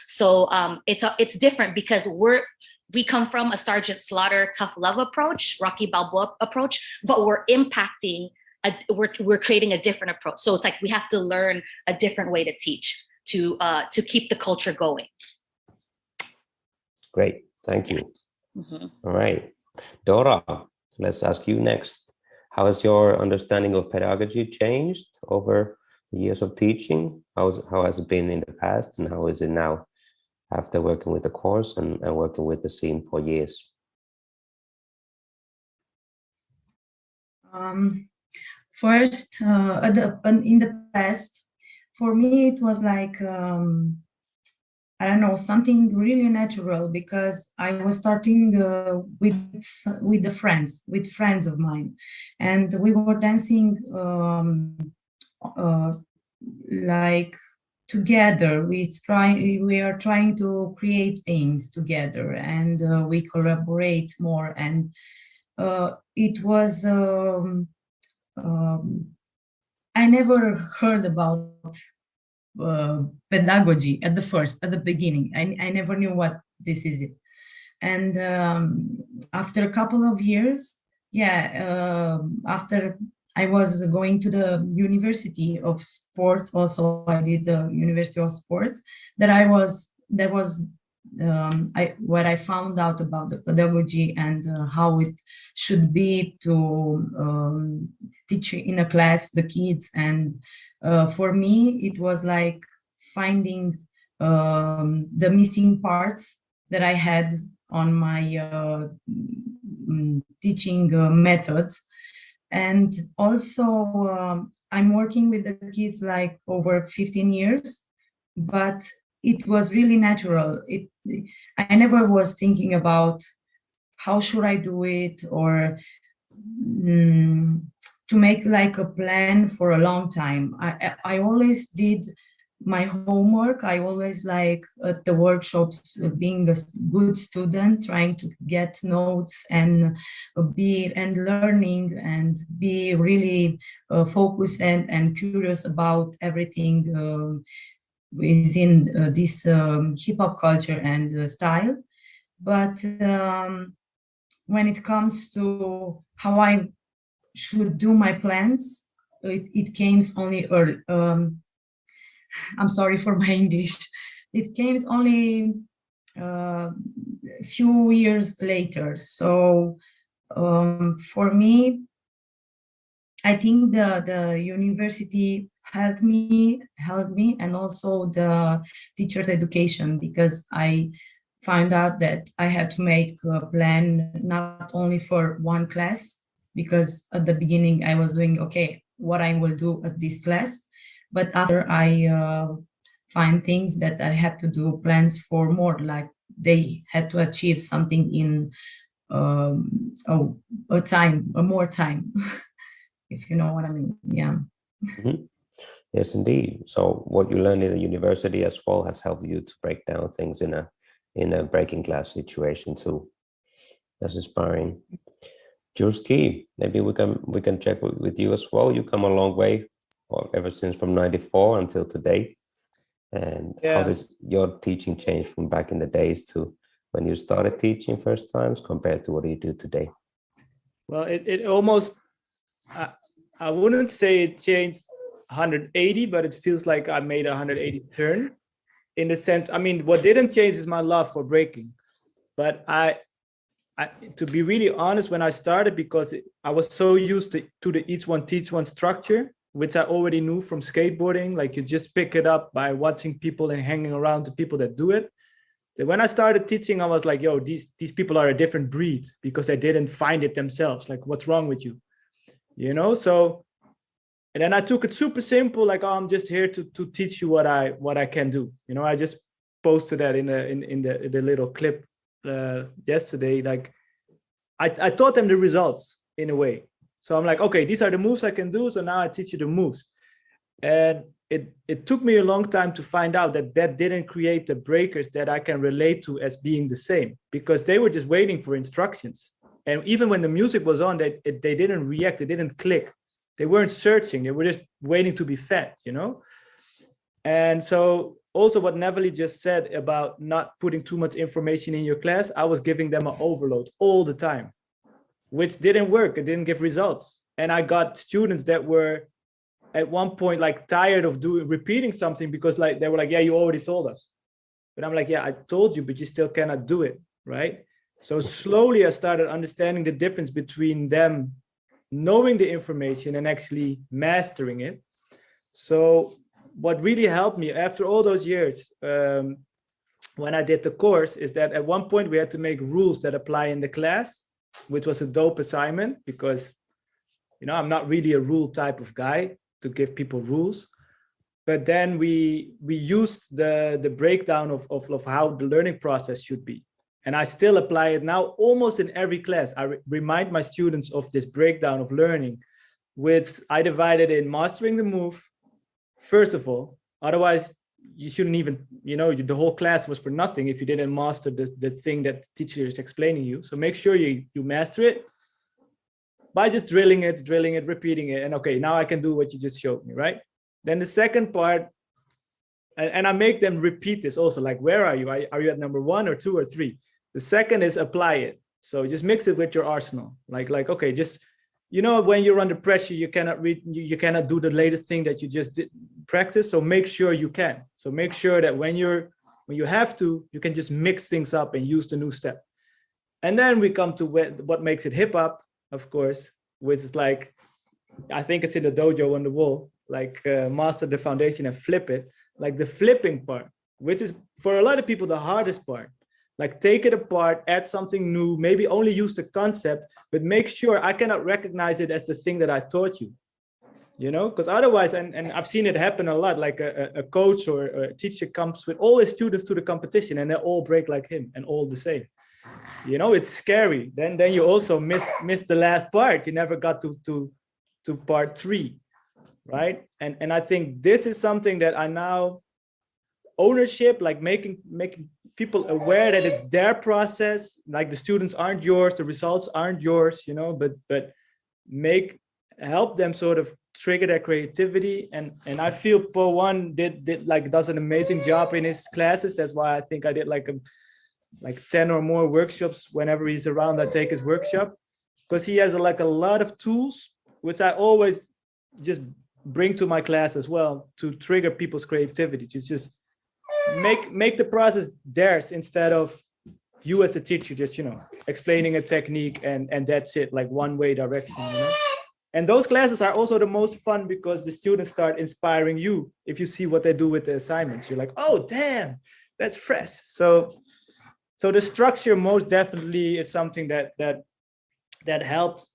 So it's different because we come from a Sergeant Slaughter tough love approach, Rocky Balboa approach, but we're impacting. We're creating a different approach. So it's like we have to learn a different way to teach to keep the culture going. Great, thank you. Mm-hmm. All right, Dora, let's ask you next. How has your understanding of pedagogy changed over the years of teaching? How has it been in the past, and how is it now after working with the course and working with the scene for years? First, in the past, for me, it was like, I don't know, something really natural, because I was starting with friends of mine, and we were dancing like together. We are trying to create things together, and we collaborate more. And it was I never heard about pedagogy at the beginning. I never knew what this is. And after a couple of years, after I was going to the University of Sports, also I did the University of Sports, what I found out about the pedagogy and how it should be to teach in a class the kids. And for me, it was like finding the missing parts that I had on my teaching methods. And also, I'm working with the kids like over 15 years, but it was really natural. I never was thinking about how should I do it, or to make like a plan for a long time. I always did my homework. I always like at the workshops being a good student, trying to get notes and learning and be really focused and curious about everything within this hip hop culture and style. But when it comes to how I should do my plans, it came only early. I'm sorry for my English. It came only a few years later. So for me, I think the university helped me, and also the teacher's education, because I found out that I had to make a plan not only for one class, because at the beginning I was doing, okay, what I will do at this class, but after I find things that I had to do plans for more, like they had to achieve something in more time, if you know what I mean. Yeah. Mm-hmm. Yes, indeed. So what you learned in the university as well has helped you to break down things in a breaking class situation too. That's inspiring. Jules Key, maybe we can check with you as well. You come a long way, well, ever since from '94 until today. And how does your teaching change from back in the days to when you started teaching first times compared to what you do today? Well, it almost, I wouldn't say it changed 180, but it feels like I made a 180 turn, in the sense, I mean, what didn't change is my love for breaking. But I to be really honest, when I started, because I was so used to the each one teach one structure, which I already knew from skateboarding, like you just pick it up by watching people and hanging around the people that do it. So when I started teaching, I was like, yo, these people are a different breed, because they didn't find it themselves. Like, what's wrong with you? You know, so, and then I took it super simple, like, oh, I'm just here to teach you what I can do. You know, I just posted that in the little clip yesterday. Like, I taught them the results in a way. So I'm like, okay, these are the moves I can do. So now I teach you the moves. And it took me a long time to find out that didn't create the breakers that I can relate to as being the same, because they were just waiting for instructions. And even when the music was on, they didn't react, they didn't click. They weren't searching, they were just waiting to be fed, you know? And so also what Nefeli just said about not putting too much information in your class, I was giving them an overload all the time, which didn't work, it didn't give results. And I got students that were at one point like tired of repeating something, because like they were like, yeah, you already told us. But I'm like, yeah, I told you, but you still cannot do it, right? So slowly I started understanding the difference between them knowing the information and actually mastering it. So what really helped me after all those years, when I did the course, is that at one point we had to make rules that apply in the class, which was a dope assignment, because, you know, I'm not really a rule type of guy to give people rules. But then we used the breakdown of how the learning process should be. And I still apply it now almost in every class. I remind my students of this breakdown of learning, which I divided in mastering the move, first of all. Otherwise, you shouldn't even, you know, the whole class was for nothing if you didn't master the thing that the teacher is explaining you. So make sure you master it by just drilling it, repeating it. And okay, now I can do what you just showed me, right? Then the second part, and I make them repeat this also, like, where are you? Are you at number 1 or 2 or 3? The second is apply it. So just mix it with your arsenal. Like, okay, just, you know, when you're under pressure, you cannot read, you cannot do the latest thing that you just did practice. So make sure you can. So make sure that when you have to, you can just mix things up and use the new step. And then we come to what makes it hip hop, of course, which is like, I think it's in the dojo on the wall, like master the foundation and flip it. Like the flipping part, which is for a lot of people the hardest part. Like take it apart, add something new, maybe only use the concept, but make sure I cannot recognize it as the thing that I taught you. You know, because otherwise, and I've seen it happen a lot, like a coach or a teacher comes with all his students to the competition and they all break like him and all the same. you know, it's scary. Then you also miss the last part. You never got to part 3, right? And I think this is something that I now ownership, like making people aware that it's their process. Like the students aren't yours, the results aren't yours, you know, but help them sort of trigger their creativity. And I feel Poe One does an amazing job in his classes. That's why I think I did like 10 or more workshops. Whenever he's around, I take his workshop, because he has like a lot of tools, which I always just bring to my class as well, to trigger people's creativity, to just make the process theirs, instead of you as a teacher just, you know, explaining a technique and that's it, like one way direction, you know. And those classes are also the most fun, because the students start inspiring you. If you see what they do with the assignments, you're like, oh damn, that's fresh. So the structure most definitely is something that helps,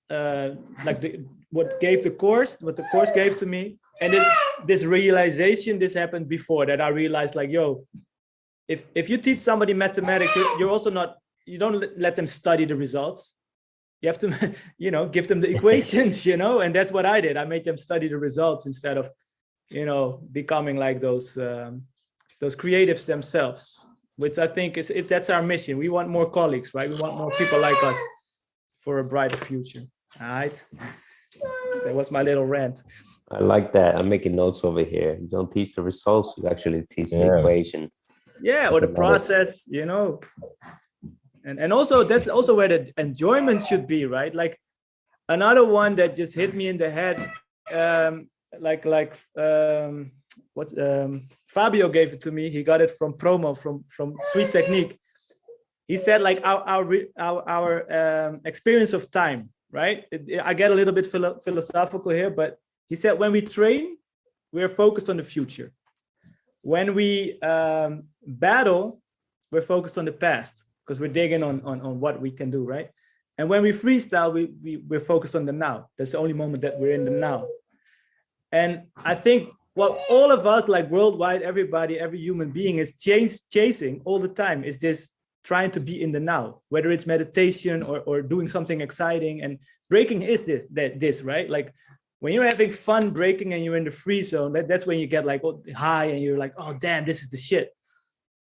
what the course gave to me. And this realization, this happened before, that I realized, like, yo, if you teach somebody mathematics, you're also not, you don't let them study the results. You have to, you know, give them the equations, you know, and that's what I did. I made them study the results instead of, you know, becoming like those creatives themselves, which I think that's our mission. We want more colleagues, right? We want more people like us for a brighter future. All right. That was my little rant. I like that. I'm making notes over here. You don't teach the results, you actually teach the equation. Yeah, or the process, you know. And also, that's also where the enjoyment should be, right? Like another one that just hit me in the head, Fabio gave it to me. He got it from promo from Sweet Technique. He said, like, our experience of time, right? I get a little bit philosophical here, but he said, when we train, we're focused on the future. When we battle, we're focused on the past, because we're digging on what we can do, right? And when we freestyle, we're focused on the now. That's the only moment that we're in the now. And I think what all of us, like worldwide, everybody, every human being is chasing all the time is this trying to be in the now, whether it's meditation or doing something exciting. And breaking is this, right? Like when you're having fun breaking and you're in the free zone, that's when you get like high and you're like, oh, damn, this is the shit.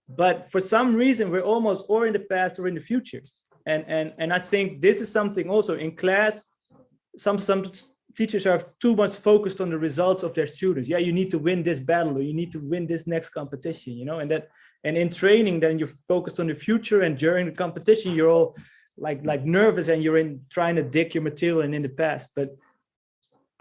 But for some reason, we're almost or in the past or in the future. And I think this is something also in class, some teachers are too much focused on the results of their students. Yeah, you need to win this battle, or you need to win this next competition, you know, and in training, then you're focused on the future, and during the competition, you're all like nervous and you're trying to dig your material and in the past. But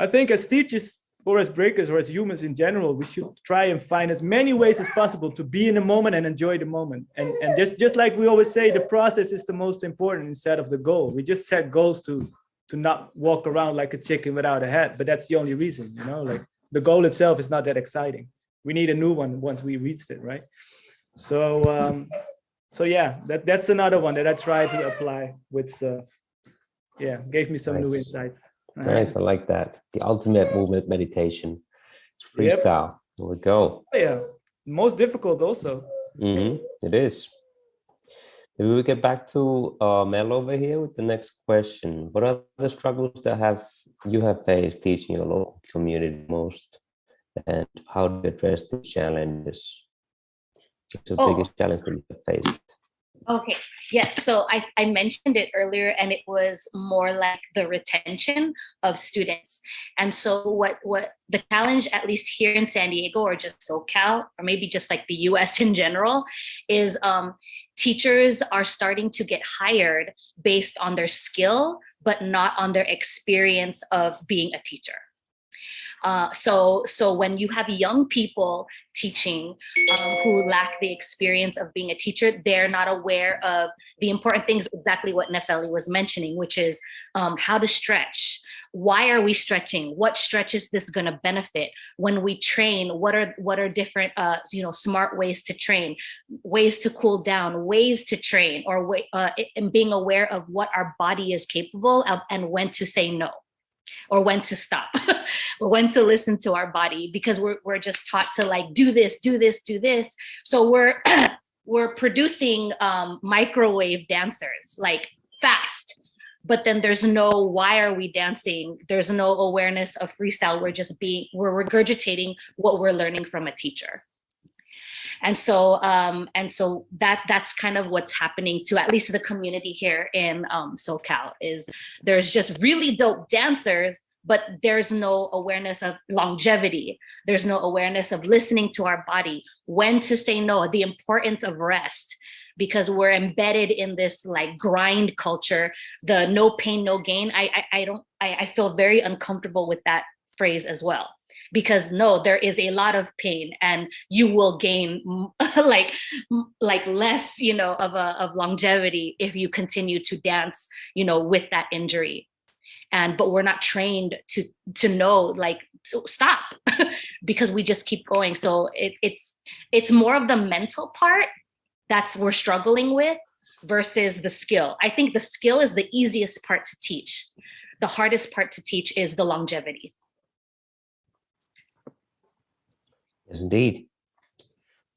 I think as teachers, or as breakers, or as humans in general, we should try and find as many ways as possible to be in the moment and enjoy the moment. And just like we always say, the process is the most important instead of the goal. We just set goals to not walk around like a chicken without a head, but that's the only reason, you know, like the goal itself is not that exciting. We need a new one once we reached it, right? So yeah, that's another one that I try to apply with, gave me some new insights. Nice, I like that. The ultimate movement meditation. It's freestyle. Yep. There we go. Yeah, most difficult also. It is. Maybe we get back to Mel over here with the next question. What are the struggles that you have faced teaching your local community most, and how do you address the challenges? What's the biggest challenge that you have faced? Okay, yes. So I mentioned it earlier, and it was more like the retention of students. And so what the challenge, at least here in San Diego, or just SoCal, or maybe just like the US in general, is teachers are starting to get hired based on their skill, but not on their experience of being a teacher. So when you have young people teaching who lack the experience of being a teacher, they're not aware of the important things, exactly what Nefeli was mentioning, which is how to stretch. Why are we stretching? What stretch is this going to benefit? When we train, what are different smart ways to train, ways to cool down, ways to train, or and being aware of what our body is capable of and when to say no, or when to stop, or when to listen to our body, because we're just taught to like do this. So we're we're producing microwave dancers, like fast, but then there's no, why are we dancing? There's no awareness of freestyle. We're regurgitating what we're learning from a teacher. And so that's kind of what's happening to at least the community here in SoCal, is there's just really dope dancers, but there's no awareness of longevity. There's no awareness of listening to our body, when to say no, the importance of rest, because we're embedded in this like grind culture, the no pain, no gain. I feel very uncomfortable with that phrase as well. Because no, there is a lot of pain, and you will gain like less, of longevity if you continue to dance, with that injury. But we're not trained to know, like, so stop, because we just keep going. So it's more of the mental part that's we're struggling with versus the skill. I think the skill is the easiest part to teach. The hardest part to teach is the longevity. Yes, indeed.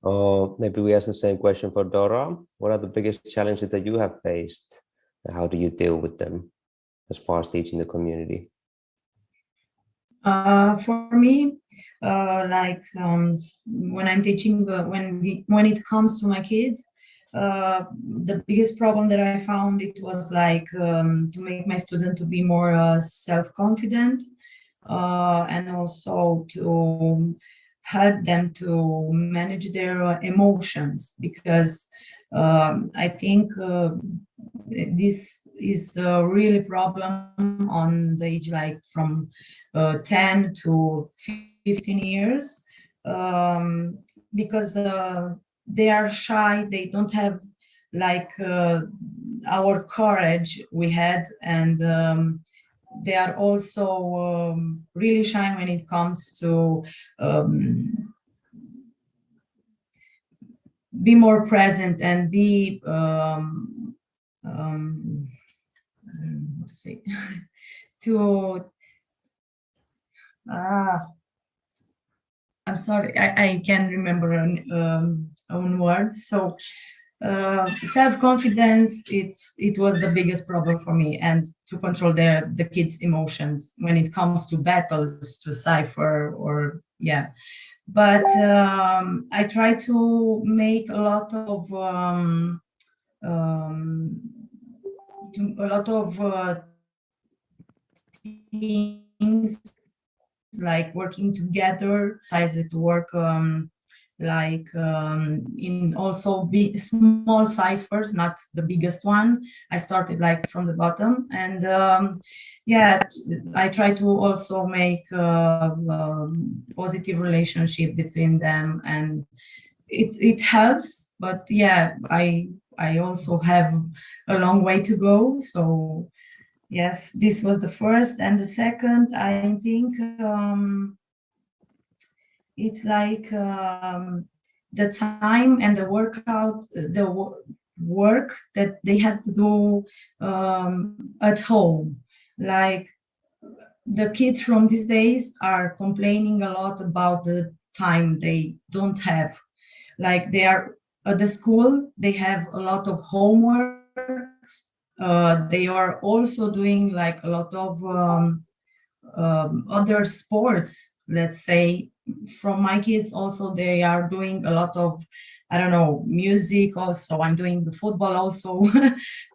Maybe we ask the same question for Dora. What are the biggest challenges that you have faced? And how do you deal with them as far as teaching the community? For me, when I'm teaching, when it comes to my kids, the biggest problem that I found, it was like to make my student to be more self-confident, and also to help them to manage their emotions, because I think this is a really problem on the age like from 10 to 15 years, because they are shy, they don't have like our courage we had, and they are also really shy when it comes to be more present and be what to say to I'm sorry, I can't remember own word. So self-confidence, it was the biggest problem for me, and to control the kids' emotions when it comes to battles, to cipher, or yeah. But I try to make a lot of things, like working together. I started to work in also small ciphers, not the biggest one. I started like from the bottom, and yeah, I try to also make positive relationship between them, and it helps. But yeah, I also have a long way to go. So yes, this was the first. And the second, I think it's like the time and the work that they had to do at home. Like the kids from these days are complaining a lot about the time they don't have. Like they are at the school, they have a lot of homeworks. They are also doing like a lot of other sports, let's say. From my kids also, they are doing a lot of, I don't know, music also. I'm doing the football also.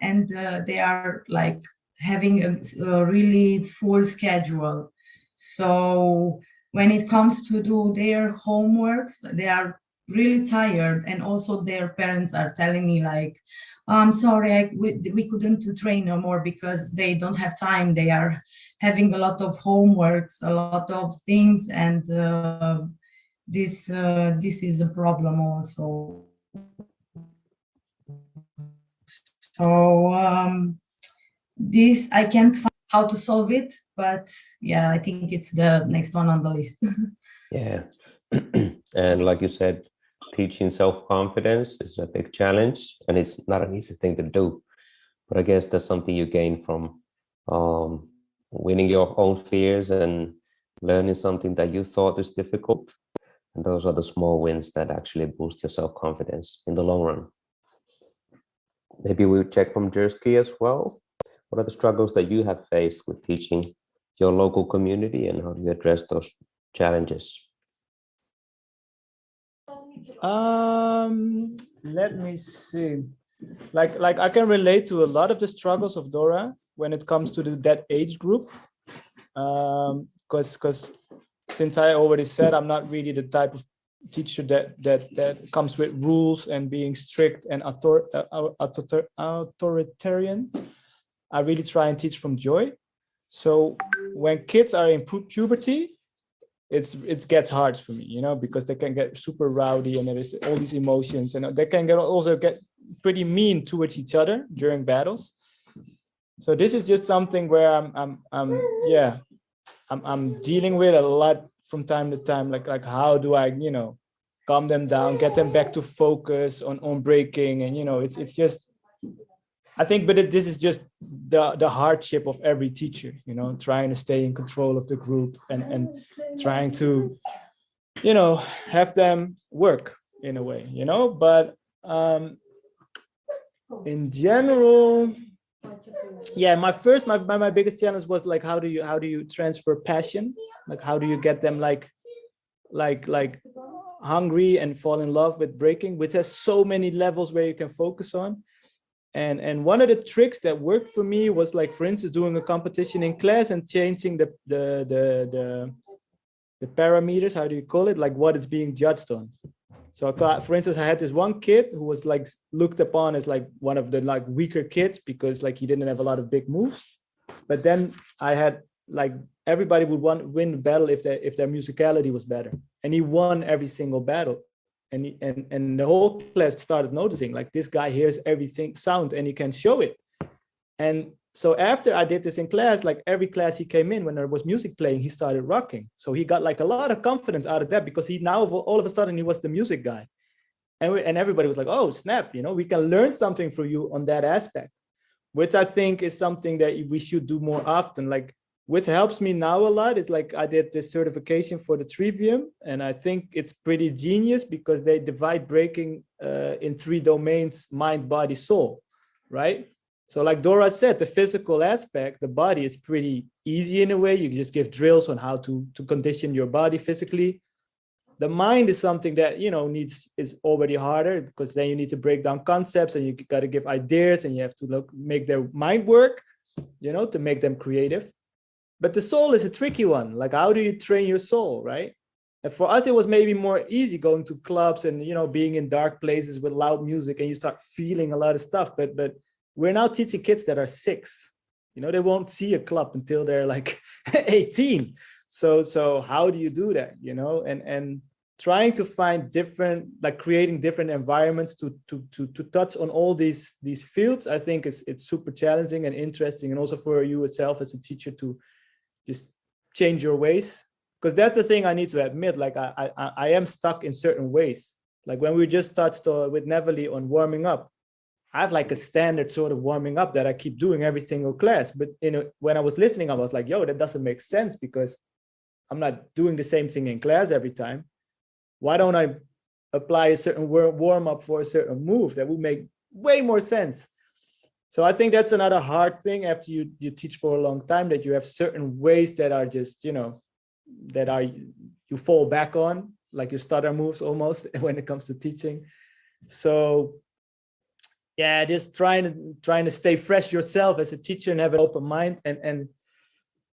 And they are like having a really full schedule. So when it comes to do their homeworks, they are really tired. And also their parents are telling me like, I'm sorry, we couldn't train no more because they don't have time. They are having a lot of homeworks, a lot of things, and this is a problem also. So this I can't find how to solve it, but yeah, I think it's the next one on the list. Yeah, and like you said, teaching self-confidence is a big challenge, and it's not an easy thing to do. But I guess that's something you gain from winning your own fears and learning something that you thought is difficult. And those are the small wins that actually boost your self-confidence in the long run. Maybe we'll check from Jersey as well. What are the struggles that you have faced with teaching your local community, and how do you address those challenges? Let me see. Like I can relate to a lot of the struggles of Dora when it comes to that age group. Because since I already said I'm not really the type of teacher that comes with rules and being strict and authoritarian, I really try and teach from joy. So when kids are in puberty, it gets hard for me, you know, because they can get super rowdy and there is all these emotions, and they can also get pretty mean towards each other during battles. So this is just something where I'm dealing with a lot from time to time. Like how do I, you know, calm them down, get them back to focus on breaking, and you know, it's just, I think, but this is just the hardship of every teacher, you know, trying to stay in control of the group and trying to, you know, have them work in a way, you know. But in general, yeah, my biggest challenge was like, how do you transfer passion? Like, how do you get them like hungry and fall in love with breaking, which has so many levels where you can focus on. And one of the tricks that worked for me was, like, for instance, doing a competition in class and changing the parameters, how do you call it, like what is being judged on. So for instance, I had this one kid who was like looked upon as like one of the like weaker kids because like he didn't have a lot of big moves. But then I had like everybody would win the battle if their musicality was better, and he won every single battle. And the whole class started noticing, like, this guy hears everything sound and he can show it. And so after I did this in class, like every class he came in, when there was music playing, he started rocking. So he got like a lot of confidence out of that, because he now all of a sudden he was the music guy. And everybody was like, oh, snap, you know, we can learn something from you on that aspect, which I think is something that we should do more often. Like, which helps me now a lot is like I did this certification for the Trivium, and I think it's pretty genius because they divide breaking in 3 domains: mind, body, soul, right? So like Dora said, the physical aspect, the body, is pretty easy in a way. You just give drills on how to condition your body physically. The mind is something that, you know, is already harder, because then you need to break down concepts and you got to give ideas and you have to make their mind work, you know, to make them creative. But the soul is a tricky one. Like, how do you train your soul, right? And for us, it was maybe more easy going to clubs and, you know, being in dark places with loud music, and you start feeling a lot of stuff. But we're now teaching kids that are 6. You know, they won't see a club until they're like 18. So how do you do that? You know, and trying to find different, like creating different environments to touch on all these fields, I think it's super challenging and interesting, and also for you yourself as a teacher to just change your ways, because that's the thing I need to admit. Like I am stuck in certain ways. Like when we just touched with Nefeli on warming up, I have like a standard sort of warming up that I keep doing every single class. But when I was listening, I was like, yo, that doesn't make sense, because I'm not doing the same thing in class every time. Why don't I apply a certain warm up for a certain move? That would make way more sense. So I think that's another hard thing after you teach for a long time, that you have certain ways that are just, you know, you fall back on, like your stutter moves almost when it comes to teaching. So yeah, just trying to stay fresh yourself as a teacher and have an open mind. And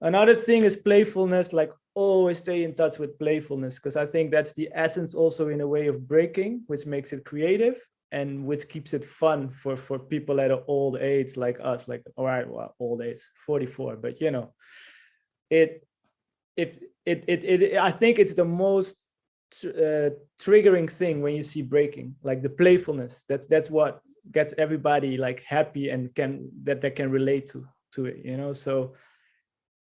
another thing is playfulness, like always stay in touch with playfulness, because I think that's the essence also in a way of breaking, which makes it creative and which keeps it fun for people at an old age like us. Like, all right, well, old age, 44, but you know, I think it's the most triggering thing when you see breaking, like the playfulness. That's what gets everybody like happy and they can relate to it, you know. So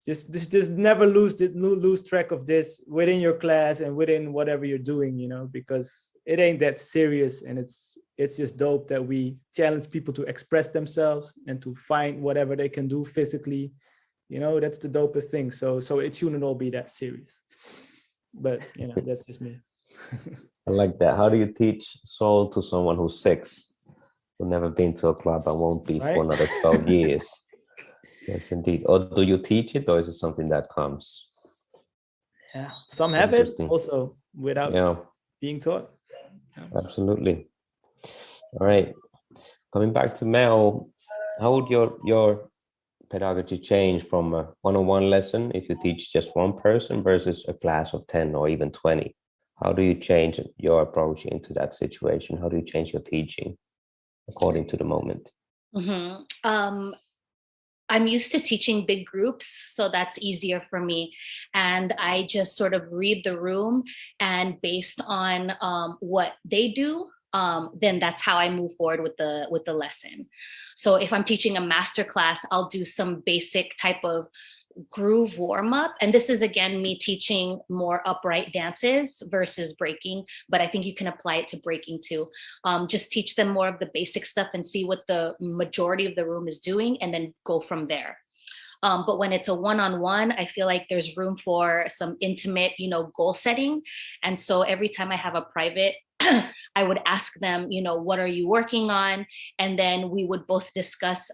just never lose track of this within your class and within whatever you're doing, you know, because it ain't that serious, and it's just dope that we challenge people to express themselves and to find whatever they can do physically, you know. That's the dopest thing. So it shouldn't all be that serious, but you know, that's just me. I like that. How do you teach soul to someone who's 6, who's never been to a club and won't be Right. for another 12 years? Yes, indeed. Or do you teach it, or is it something that comes? Yeah, some have it Interesting. also without Yeah, being taught. absolutely. All right. Coming back to Mel, how would your pedagogy change from a one-on-one lesson if you teach just one person versus a class of 10 or even 20? How do you change your approach into that situation? How do you change your teaching according to the moment? I'm used to teaching big groups, so that's easier for me. And I just sort of read the room, and based on what they do, then that's how I move forward with the lesson. So if I'm teaching a master class, I'll do some basic type of groove warm up. And this is again me teaching more upright dances versus breaking, but I think you can apply it to breaking too. Just teach them more of the basic stuff and see what the majority of the room is doing, and then go from there. But when it's a one-on-one, I feel like there's room for some intimate, goal setting. And so every time I have a private, I would ask them, what are you working on? And then we would both discuss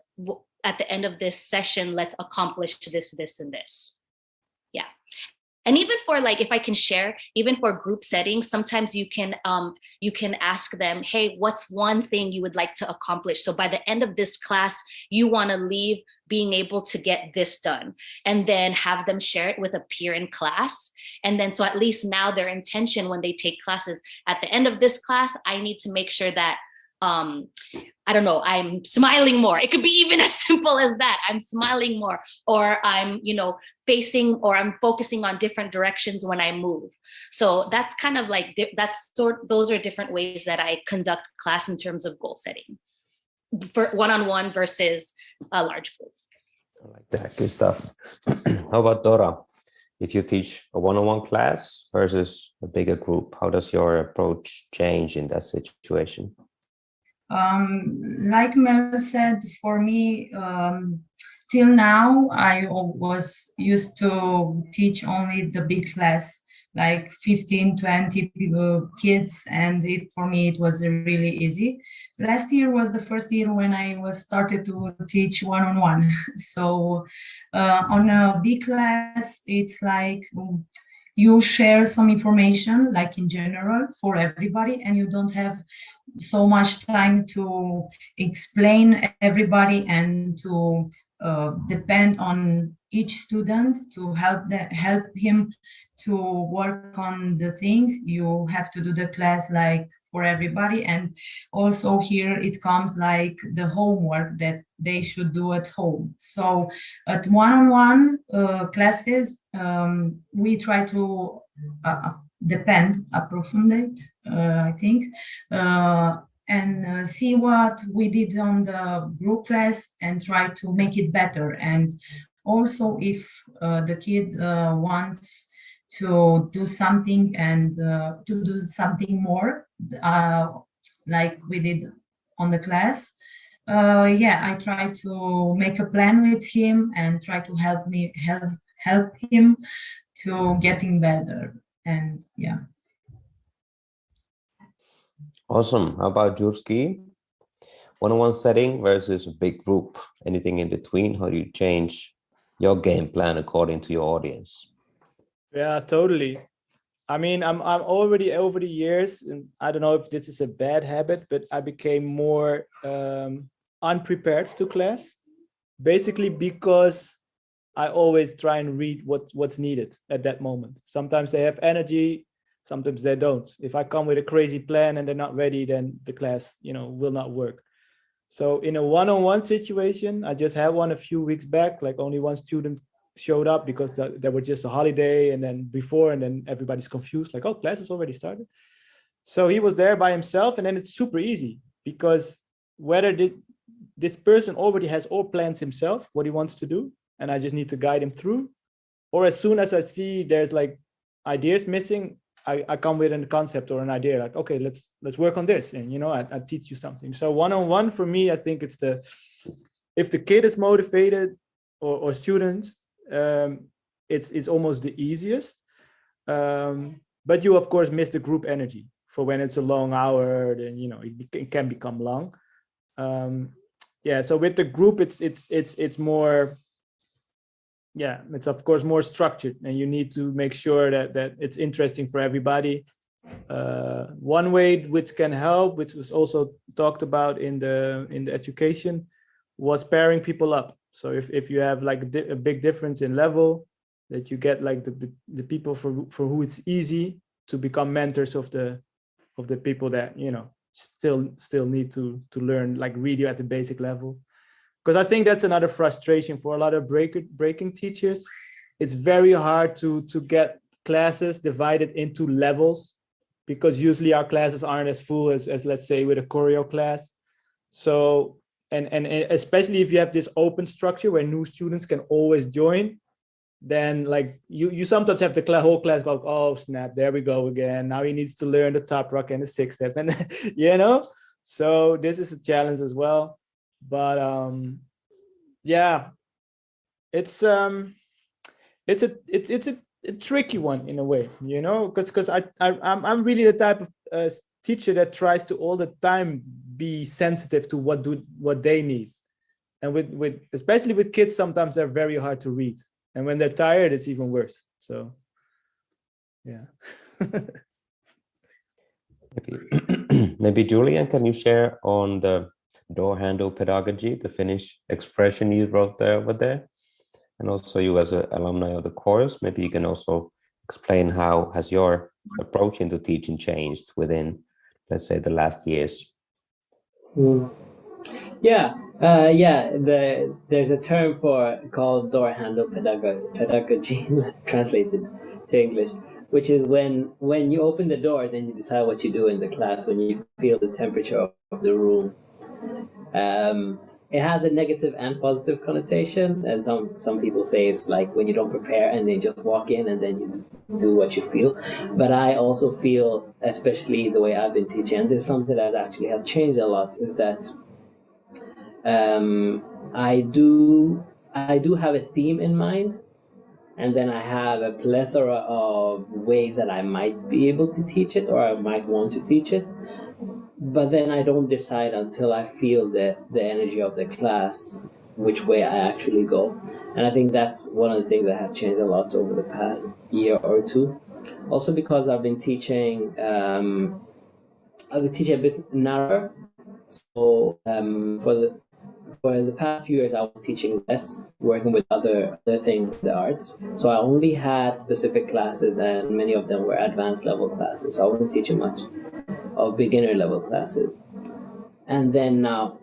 at the end of this session, let's accomplish this, this, and this. Yeah. And even for if I can share, even for group settings, sometimes you can ask them, hey, what's one thing you would like to accomplish? So by the end of this class, you want to leave being able to get this done, and then have them share it with a peer in class. And then, so at least now their intention when they take classes, at the end of this class, I need to make sure that, I don't know, I'm smiling more. It could be even as simple as that. I'm smiling more, or I'm, facing, or I'm focusing on different directions when I move. So that's kind of those are different ways that I conduct class in terms of goal setting for one-on-one versus a large group. I like that. Good stuff. How about Dora? If you teach a one-on-one class versus a bigger group, how does your approach change in that situation? Like Mel said, for me, till now, I was used to teach only the big class, like 15, 20 people, kids, and for me, it was really easy. Last year was the first year when I was started to teach one-on-one. So on a big class, it's like you share some information, like in general, for everybody, and you don't have so much time to explain everybody and to depend on each student to help him to work on the things. You have to do the class like for everybody, and also here it comes like the homework that they should do at home. So at one-on-one classes, we try to approfundate, I think, and see what we did on the group class and try to make it better. And also if the kid wants to do something and to do something more, like we did on the class, I try to make a plan with him and try to help him to getting better. And yeah. Awesome. How about Jurski? One-on-one setting versus a big group. Anything in between? How do you change your game plan according to your audience? Yeah, totally. I mean, I'm already over the years, and I don't know if this is a bad habit, but I became more unprepared to class, basically because I always try and read what's needed at that moment. Sometimes they have energy, sometimes they don't. If I come with a crazy plan and they're not ready, then the class, will not work. So in a one-on-one situation, I just had one a few weeks back, like only one student showed up because there was just a holiday and then everybody's confused, like, oh, class has already started. So he was there by himself, and then it's super easy because whether this person already has all plans himself, what he wants to do, and I just need to guide him through, or as soon as I see there's like ideas missing, I come with a concept or an idea, like, okay, let's work on this, and I teach you something. So one-on-one for me, I think it's if the kid is motivated or student, it's almost the easiest. but you of course miss the group energy for when it's a long hour, then it can become long. Yeah, so with the group it's more, yeah, it's of course more structured, and you need to make sure that it's interesting for everybody. One way which can help, which was also talked about in the education, was pairing people up. So if you have like a big difference in level, that you get like the people for who it's easy to become mentors of the people that still need to learn like radio at the basic level. Because I think that's another frustration for a lot of breaking teachers. It's very hard to get classes divided into levels, because usually our classes aren't as full as let's say with a choreo class. So and especially if you have this open structure where new students can always join, then like you sometimes have the whole class go, oh snap, there we go again, now he needs to learn the top rock and the sixth step, and so this is a challenge as well. But yeah, it's a tricky one in a way, because I'm really the type of teacher that tries to all the time be sensitive to what they need. And with especially with kids, sometimes they're very hard to read, and when they're tired, it's even worse. So yeah. Maybe Julian, can you share on the door handle pedagogy, the Finnish expression you wrote there over there? And also you as an alumni of the course, maybe you can also explain how has your approach into teaching changed within, let's say, the last years. Yeah, there's a term called door handle pedagogy, translated to English, which is when you open the door, then you decide what you do in the class, when you feel the temperature of the room. It has a negative and positive connotation, and some people say it's like when you don't prepare and then just walk in and then you do what you feel. But I also feel, especially the way I've been teaching, and this is something that actually has changed a lot, is that I do have a theme in mind, and then I have a plethora of ways that I might be able to teach it, or I might want to teach it. But then I don't decide until I feel the energy of the class, which way I actually go. And I think that's one of the things that has changed a lot over the past year or two. Also because I've been teaching a bit narrower. So for the past few years, I was teaching less, working with other things in the arts. So I only had specific classes, and many of them were advanced level classes. So I wasn't teaching much of beginner level classes. And then now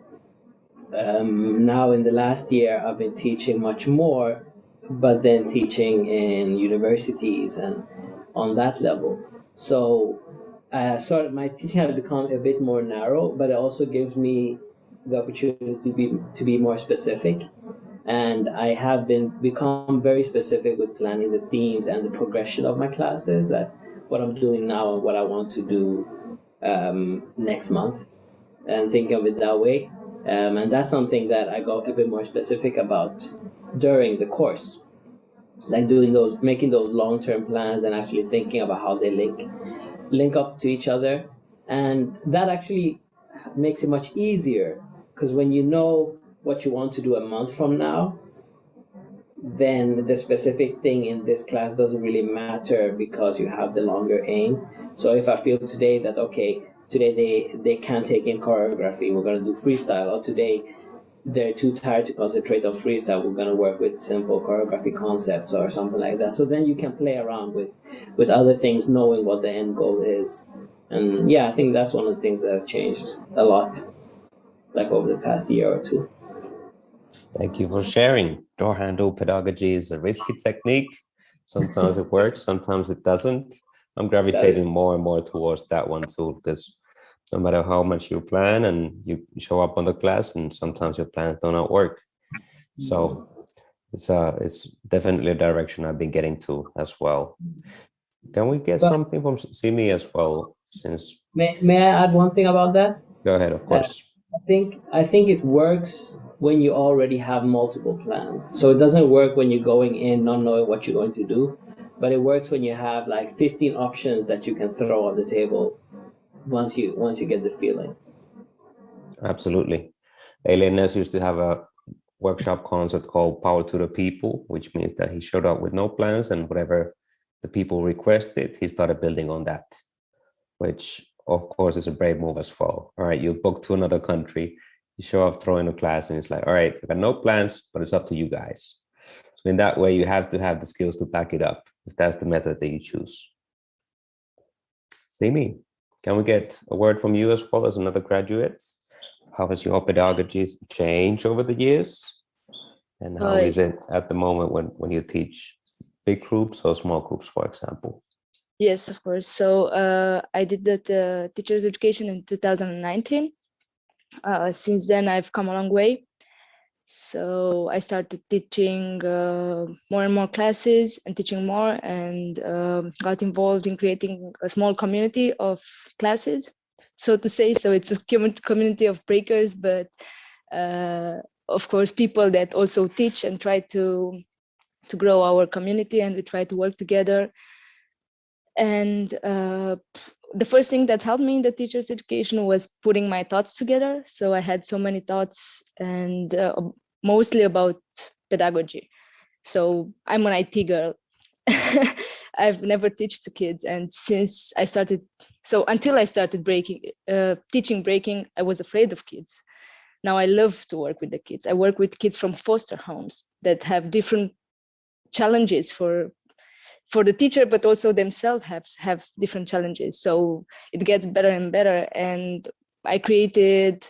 in the last year, I've been teaching much more, but then teaching in universities and on that level. So my teaching has become a bit more narrow, but it also gives me the opportunity to be more specific. And I have become very specific with planning the themes and the progression of my classes, that what I'm doing now and what I want to do next month, and thinking of it that way. And that's something that I got a bit more specific about during the course, like making those long-term plans and actually thinking about how they link up to each other. And that actually makes it much easier, because when you know what you want to do a month from now, then the specific thing in this class doesn't really matter, because you have the longer aim. So if I feel today that, okay, today they can't take in choreography, we're going to do freestyle, or today they're too tired to concentrate on freestyle, we're going to work with simple choreography concepts or something like that. So then you can play around with other things, knowing what the end goal is. And yeah, I think that's one of the things that have changed a lot, like over the past year or two. Thank you for sharing. Door handle pedagogy is a risky technique. Sometimes it works, sometimes it doesn't. I'm gravitating more and more towards that one too, because no matter how much you plan and you show up on the class, and sometimes your plans do not work. So it's definitely a direction I've been getting to as well. Can we get something from Simi as well? Since may I add one thing about that? Go ahead, of course. I think it works when you already have multiple plans. So it doesn't work when you're going in not knowing what you're going to do. but it works when you have like 15 options that you can throw on the table once you get the feeling. Absolutely. Elenes used to have a workshop concept called Power to the People, which means that he showed up with no plans, and whatever the people requested, he started building on that, which of course is a brave move as well. All right, you book to another country, you show up, throw in a class, and it's like, all right, I got no plans, but it's up to you guys. So in that way, you have to have the skills to back it up, if that's the method that you choose. Simi, can we get a word from you as well as another graduate? How has your pedagogies changed over the years? And how is it at the moment when you teach big groups or small groups, for example? Yes, of course. So I did that teacher's education in 2019. Since then, I've come a long way. So I started teaching more and more classes and teaching more, and got involved in creating a small community of classes, so to say. So it's a community of breakers, but of course, people that also teach and try to grow our community, and we try to work together. And the first thing that helped me in the teacher's education was putting my thoughts together. So I had so many thoughts, and mostly about pedagogy. So I'm an IT girl. I've never taught to kids, and since I started, so until I started teaching breaking, I was afraid of kids. Now I love to work with the kids. I work with kids from foster homes that have different challenges for the teacher, but also themselves have different challenges. So it gets better and better. And I created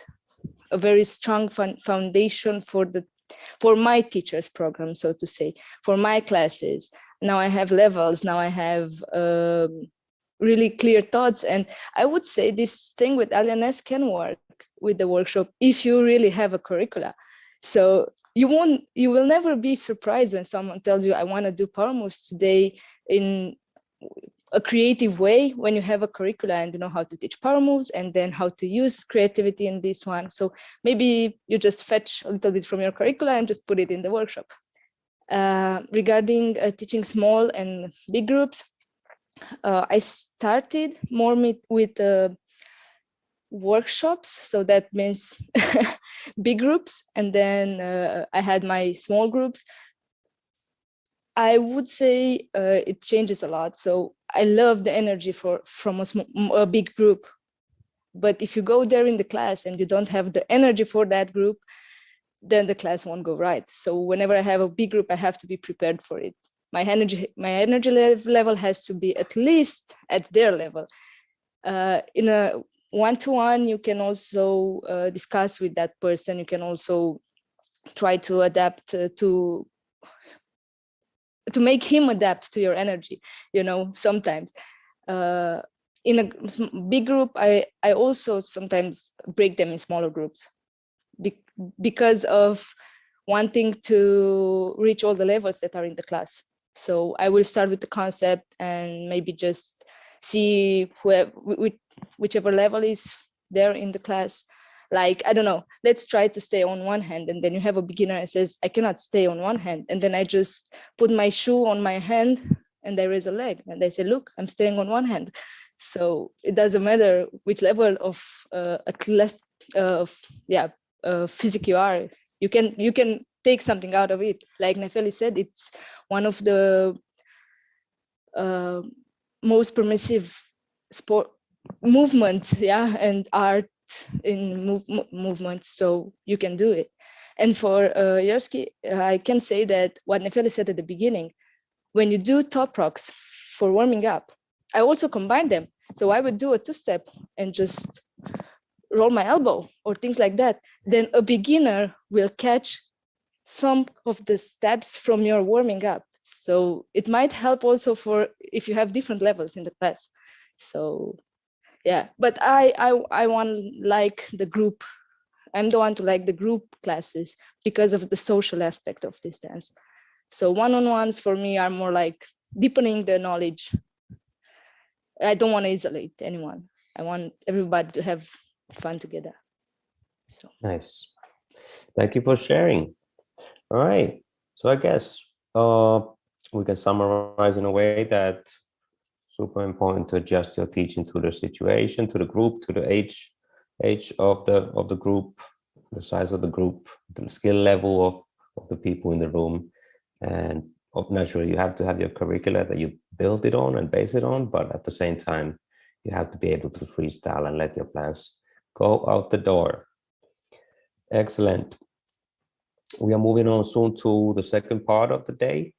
a very strong foundation for my teachers program, so to say, for my classes. Now I have levels. Now I have really clear thoughts. And I would say this thing with LNS can work with the workshop if you really have a curricula. So you will never be surprised when someone tells you, I want to do power moves today in a creative way, when you have a curricula and you know how to teach power moves and then how to use creativity in this one. So maybe you just fetch a little bit from your curricula and just put it in the workshop. Regarding teaching small and big groups, I started more with workshops, so that means big groups, and then I had my small groups. I would say it changes a lot. So I love the energy from a big group, but if you go there in the class and you don't have the energy for that group, then the class won't go right. So whenever I have a big group, I have to be prepared for it. My energy level has to be at least at their level. In a one-to-one, you can also discuss with that person. You can also try to adapt to make him adapt to your energy, sometimes. In a big group, I also sometimes break them in smaller groups because of wanting to reach all the levels that are in the class. So I will start with the concept and maybe just see whichever level is there in the class. Like, I don't know, let's try to stay on one hand. And then you have a beginner and says, I cannot stay on one hand. And then I just put my shoe on my hand and I raise a leg. And they say, look, I'm staying on one hand. So it doesn't matter which level of physics you are. You can take something out of it. Like Nefeli said, it's one of the most permissive sport movement, and art in movement. So you can do it. And for Yersky, I can say that what Nefeli said at the beginning, when you do top rocks for warming up, I also combine them. So I would do a two-step and just roll my elbow or things like that. Then a beginner will catch some of the steps from your warming up. So it might help also for if you have different levels in the class. So yeah, but I want like the group. I'm the one to like the group classes because of the social aspect of this dance. So one-on-ones for me are more like deepening the knowledge. I don't want to isolate anyone. I want everybody to have fun together. So nice. Thank you for sharing. All right. So I guess we can summarize in a way that super important to adjust your teaching to the situation, to the group, to the age of the group, the size of the group, the skill level of the people in the room. And naturally, you have to have your curricula that you build it on and base it on, but at the same time, you have to be able to freestyle and let your plans go out the door. Excellent. We are moving on soon to the second part of the day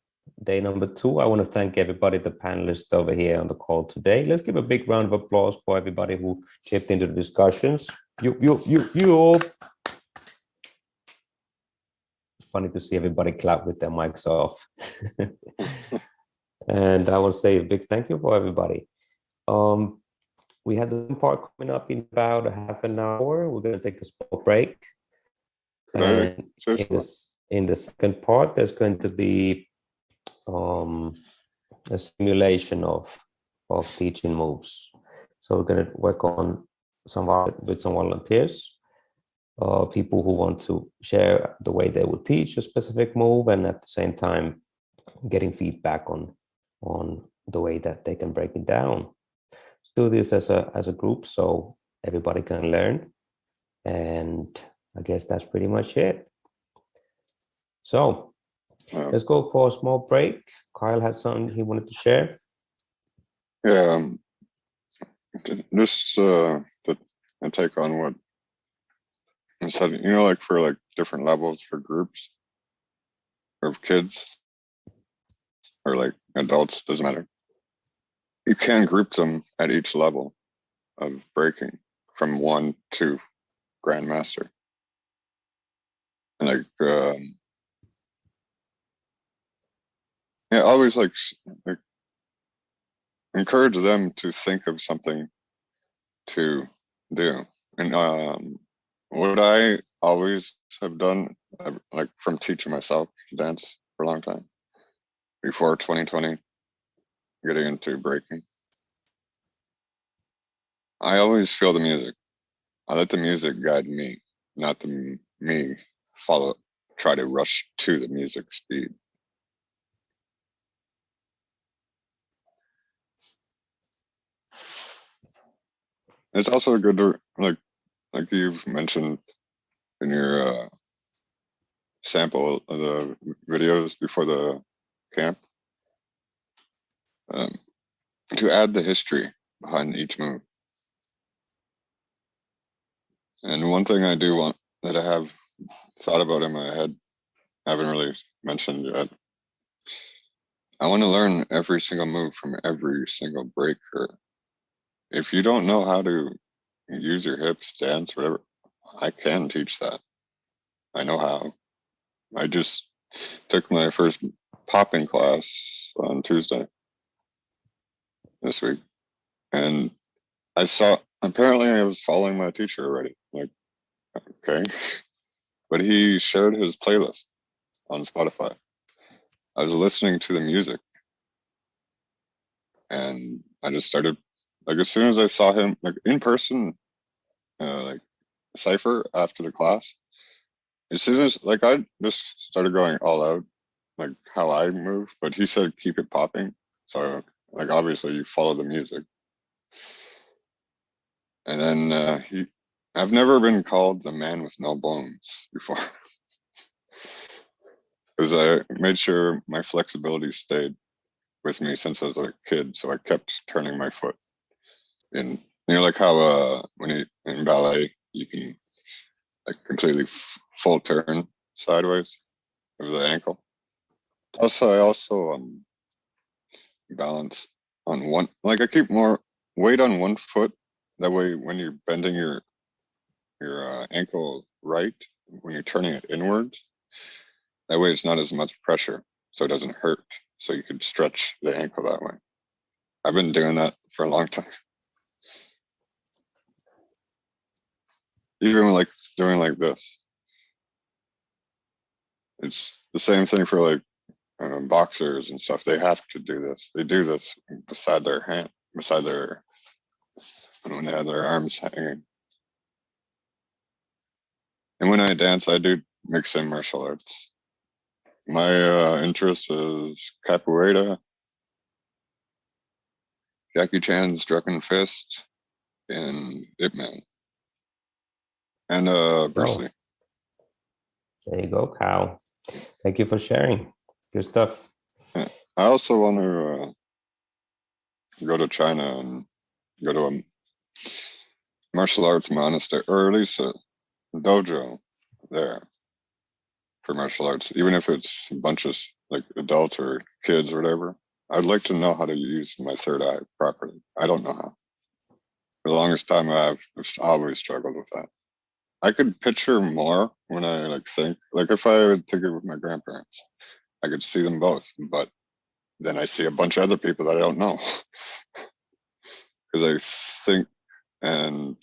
number 2. I want to thank everybody, the panelists over here on the call today. Let's give a big round of applause for everybody who chipped into the discussions. You. It's funny to see everybody clap with their mics off. And I want to say a big thank you for everybody. We have the part coming up in about a half an hour. We're going to take a small break. And in the second part, there's going to be a simulation of teaching moves. So we're going to work on with some volunteers, people who want to share the way they will teach a specific move, and at the same time getting feedback on the way that they can break it down. Let's do this as a group so everybody can learn, and I guess that's pretty much it. So let's go for a small break. Kyle had something he wanted to share. Yeah, just to take on what I said, like for like different levels for groups of kids or like adults, doesn't matter. You can group them at each level of breaking from 1 to Grandmaster. And like, yeah, always like encourage them to think of something to do. And what I always have done, like from teaching myself to dance for a long time, before 2020, getting into breaking, I always feel the music. I let the music guide me, not me try to rush to the music speed. It's also good to, like you've mentioned in your sample of the videos before the camp, to add the history behind each move. And one thing I do want that I have thought about in my head, I haven't really mentioned yet, I want to learn every single move from every single breaker. If you don't know how to use your hips, dance, whatever, I can teach that. I know how. I just took my first popping class on Tuesday this week, and apparently I was following my teacher already. Like, okay. But he shared his playlist on Spotify. I was listening to the music, and I just started, like, as soon as I saw him, like, in person, like, cypher after the class, as soon as, like, I just started going all out, like, how I move, but he said, keep it popping. So, like, obviously you follow the music. And then I've never been called the man with no bones before. Because I made sure my flexibility stayed with me since I was a kid, so I kept turning my foot. And like how when you in ballet, you can like completely full turn sideways of the ankle. Also, I also balance on one, like I keep more weight on one foot. That way, when you're bending your ankle right, when you're turning it inwards, that way it's not as much pressure, so it doesn't hurt. So you could stretch the ankle that way. I've been doing that for a long time. Even like doing like this. It's the same thing for like boxers and stuff. They have to do this. They do this beside their hand, when they have their arms hanging. And when I dance, I do mix in martial arts. My interest is capoeira, Jackie Chan's Drunken Fist, and Ip Man, and Bruce Lee. There you go, Kyle. Thank you for sharing. Good stuff. Yeah. I also want to go to China and go to a martial arts monastery, or at least a dojo there for martial arts, even if it's a bunch of like adults or kids or whatever. I'd like to know how to use my third eye properly. I don't know how. For the longest time, I've always struggled with that. I could picture more when I like think, like if I would think it with my grandparents, I could see them both, but then I see a bunch of other people that I don't know because I think. And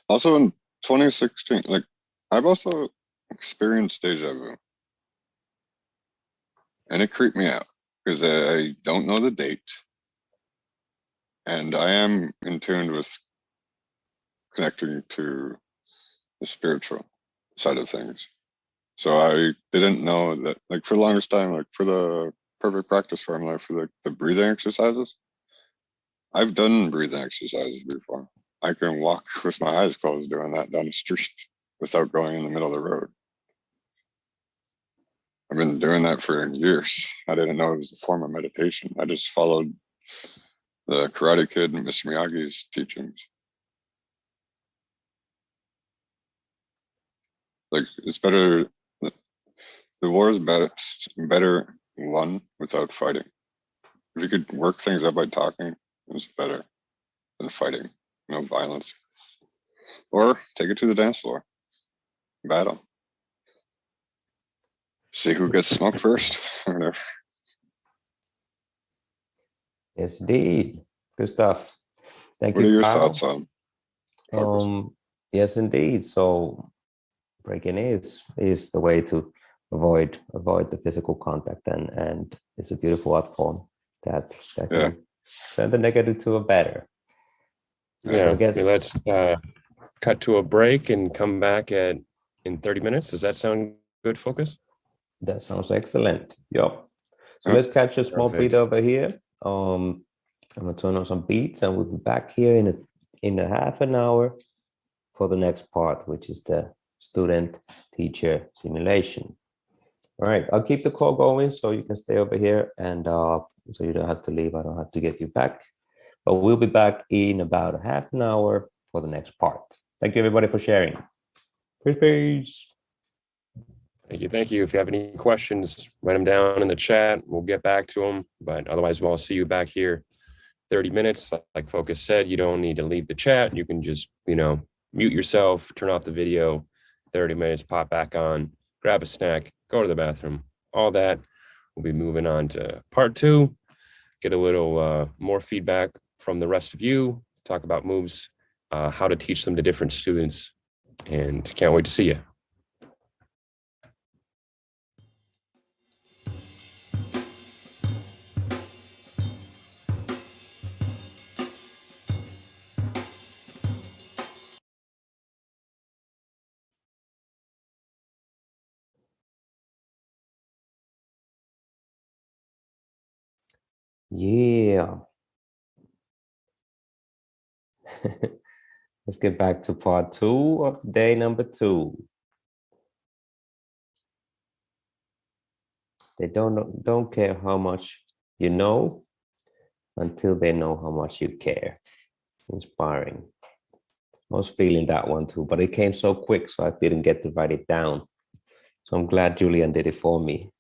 also in 2016, like I've also experienced deja vu, and it creeped me out because I don't know the date, and I am in tune with connecting to the spiritual side of things. So I didn't know that, like for the longest time, like for the perfect practice formula for the breathing exercises, I've done breathing exercises before. I can walk with my eyes closed doing that down the street without going in the middle of the road. I've been doing that for years. I didn't know it was a form of meditation. I just followed the Karate Kid and Mr. Miyagi's teachings. Like it's better, the war is better won without fighting. If you could work things out by talking, it's better than fighting. No violence. Or take it to the dance floor. Battle. See who gets smoked first. Yes, indeed. Good stuff. Thank What you. are your Kyle. thoughts on? Yes, indeed. So breaking is the way to avoid the physical contact, and it's a beautiful art form that can turn the negative to a better. Yeah, so I guess let's cut to a break and come back in 30 minutes. Does that sound good, Focus? That sounds excellent. Yep. So let's catch a small beat over here. I'm gonna turn on some beats, and we'll be back here in a half an hour for the next part, which is the student-teacher simulation. All right, I'll keep the call going so you can stay over here, and so you don't have to leave. I don't have to get you back, but we'll be back in about a half an hour for the next part. Thank you, everybody, for sharing. Peace. Thank you. If you have any questions, write them down in the chat. We'll get back to them, but otherwise we'll see you back here 30 minutes. Like Focus said, you don't need to leave the chat. You can just, mute yourself, turn off the video, 30 minutes, pop back on, grab a snack, go to the bathroom, all that. We'll be moving on to part 2, get a little more feedback from the rest of you, talk about moves, how to teach them to different students, and can't wait to see you. Yeah. Let's get back to part 2 of day number 2. They don't care how much you know until they know how much you care. Inspiring. I was feeling that one too, but it came so quick, so I didn't get to write it down. So I'm glad Julian did it for me.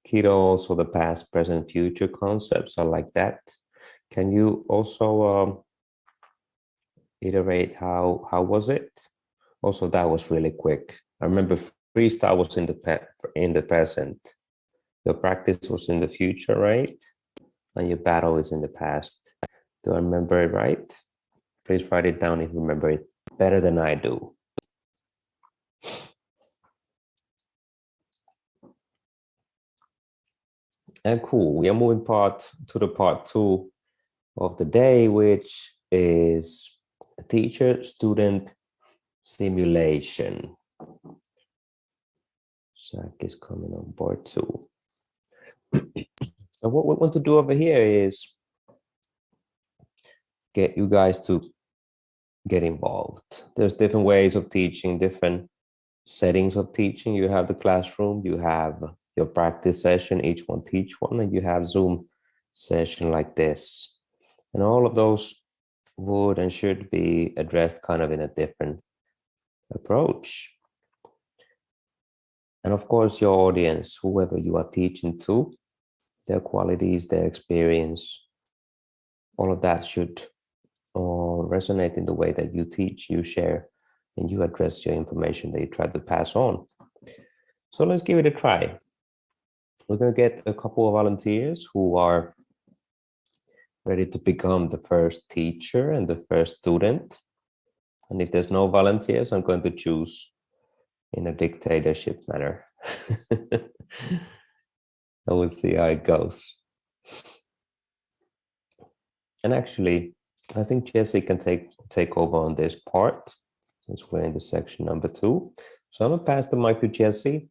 Keto, also the past, present, future concepts. I like that. Can you also iterate how was it? Also, that was really quick. I remember freestyle was in the present. Your practice was in the future, right? And your battle is in the past. Do I remember it right? Please write it down if you remember it better than I do. And cool, we are moving to the part 2 of the day, which is a teacher-student simulation. Zach is coming on board too. So what we want to do over here is get you guys to get involved. There's different ways of teaching, different settings of teaching. You have the classroom, you have your practice session, each one teach one, and you have Zoom session like this. And all of those would and should be addressed kind of in a different approach. And of course, your audience, whoever you are teaching to, their qualities, their experience, all of that should resonate in the way that you teach, you share, and you address your information that you try to pass on. So let's give it a try. We're going to get a couple of volunteers who are ready to become the first teacher and the first student. And if there's no volunteers, I'm going to choose in a dictatorship manner. I will see how it goes. And actually, I think Jesse can take over on this part since we're in the section number 2. So I'm gonna pass the mic to Jesse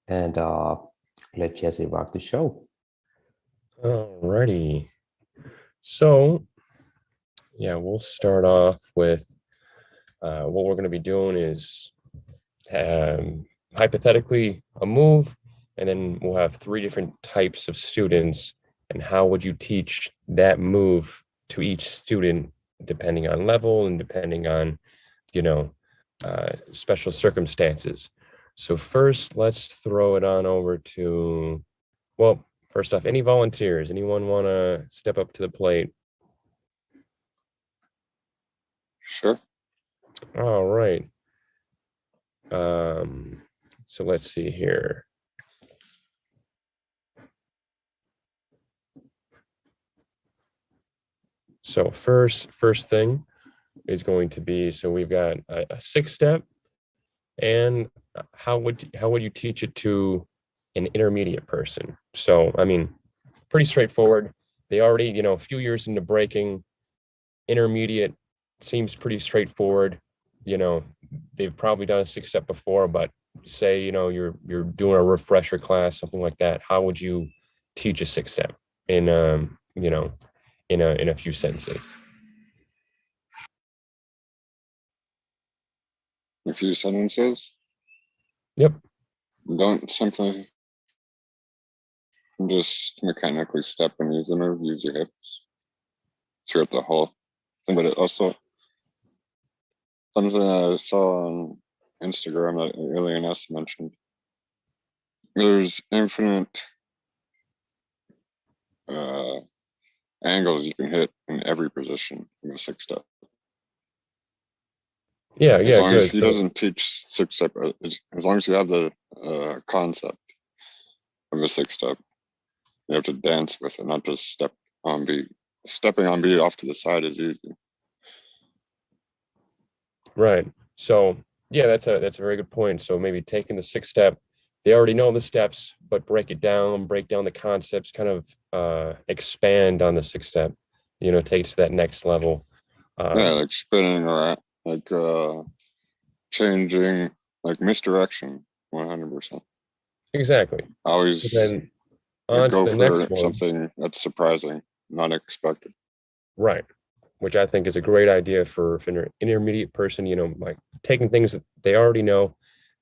and let Jesse rock the show. Alrighty. So, yeah, we'll start off with what we're going to be doing is hypothetically a move, and then we'll have 3 different types of students, and how would you teach that move to each student depending on level and depending on, you know, special circumstances. So first, let's throw it on over to, well, first off, any volunteers? Anyone want to step up to the plate? Sure. All right. So let's see here. So first thing is going to be, so we've got a 6-step, and how would you teach it to an intermediate person? So, I mean, pretty straightforward. They already, you know, a few years into breaking. Intermediate seems pretty straightforward. You know, they've probably done a 6-step before, but say, you know, you're doing a refresher class, something like that. How would you teach a 6-step in, you know, in a few sentences? A few sentences. Yep. Don't simply just mechanically step and use the move. Use your hips throughout the whole thing. But it also, something that I saw on Instagram that Alien S mentioned, there's infinite angles you can hit in every position in a 6-step. Yeah, As yeah, long good. as he doesn't teach 6-step, as long as you have the concept of a 6-step, you have to dance with it, not just step on beat. Stepping on beat off to the side is easy. Right. So yeah, that's a very good point. So maybe taking the 6-step, they already know the steps, but break down the concepts, kind of expand on the 6-step, you know, take it to that next level. Yeah, like spinning or like changing, like misdirection, 100%. Exactly. Always so then on go to the for next one. something that's surprising, not expected. Right. Which I think is a great idea for an intermediate person, you know, like taking things that they already know,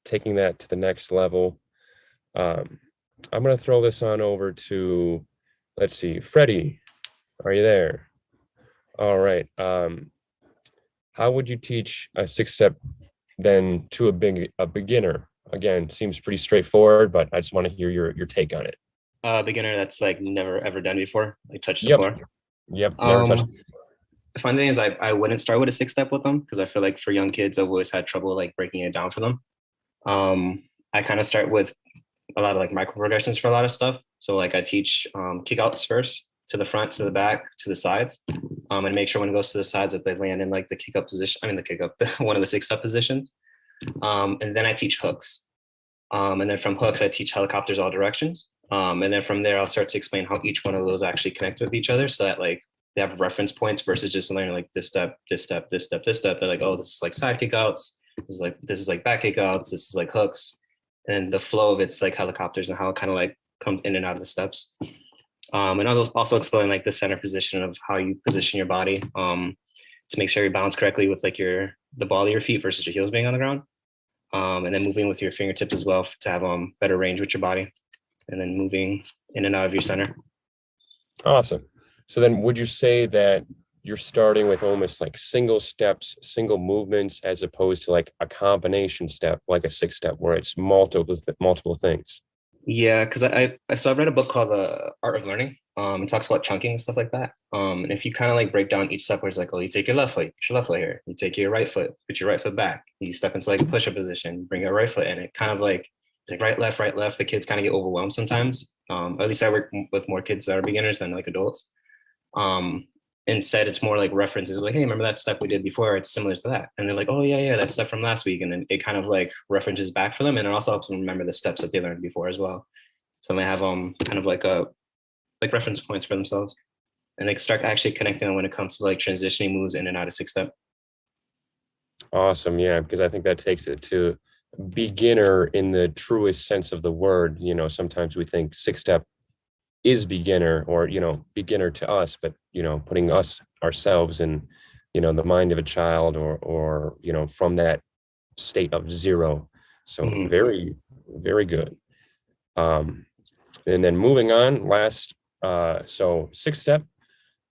taking that to the next level. I'm going to throw this on over to, let's see, Freddie, are you there? All right. How would you teach a 6-step then to a beginner? Again, seems pretty straightforward, but I just want to hear your take on it. Beginner that's like never ever done before, like touch the floor. Yep. Never touched. The fun thing is I wouldn't start with a 6-step with them, because I feel like for young kids, I've always had trouble like breaking it down for them. I kind of start with a lot of like micro progressions for a lot of stuff. So like I teach kickouts first, to the front, to the back, to the sides, and make sure when it goes to the sides that they land in like the kick up position. I mean the kick up, one of the 6-step positions. And then I teach hooks. And then from hooks, I teach helicopters all directions. And then from there, I'll start to explain how each one of those actually connect with each other, so that like they have reference points versus just learning like this step, this step, this step, this step. They're like, oh, this is like side kickouts. this is like back kick outs, this is like hooks, and the flow of it's like helicopters and how it kind of like comes in and out of the steps. And also explaining like the center position of how you position your body to make sure you balance correctly with like the ball of your feet versus your heels being on the ground. And then moving with your fingertips as well to have better range with your body, and then moving in and out of your center. Awesome. So then would you say that you're starting with almost like single steps, single movements, as opposed to like a combination step, like a 6-step where it's multiple things? Yeah, because I read a book called The Art of Learning. It talks about chunking and stuff like that. And if you kind of like break down each step, where it's like, oh, you take your left foot, put your left foot here. You take your right foot, put your right foot back. You step into like a push-up position, bring your right foot in. It kind of like, it's like right, left. The kids kind of get overwhelmed sometimes. At least I work with more kids that are beginners than like adults. Instead, it's more like references, like, hey, remember that step we did before? It's similar to that. And they're like, oh, yeah, that step from last week. And then it kind of like references back for them. And it also helps them remember the steps that they learned before as well. So they have kind of like reference points for themselves. And they start actually connecting them when it comes to like transitioning moves in and out of 6-step. Awesome. Yeah, because I think that takes it to beginner in the truest sense of the word. You know, sometimes we think 6-step is beginner, or, you know, beginner to us, but, you know, putting ourselves in, you know, the mind of a child, or, you know, from that state of 0. So very, very good. And then moving on, last, so 6-step,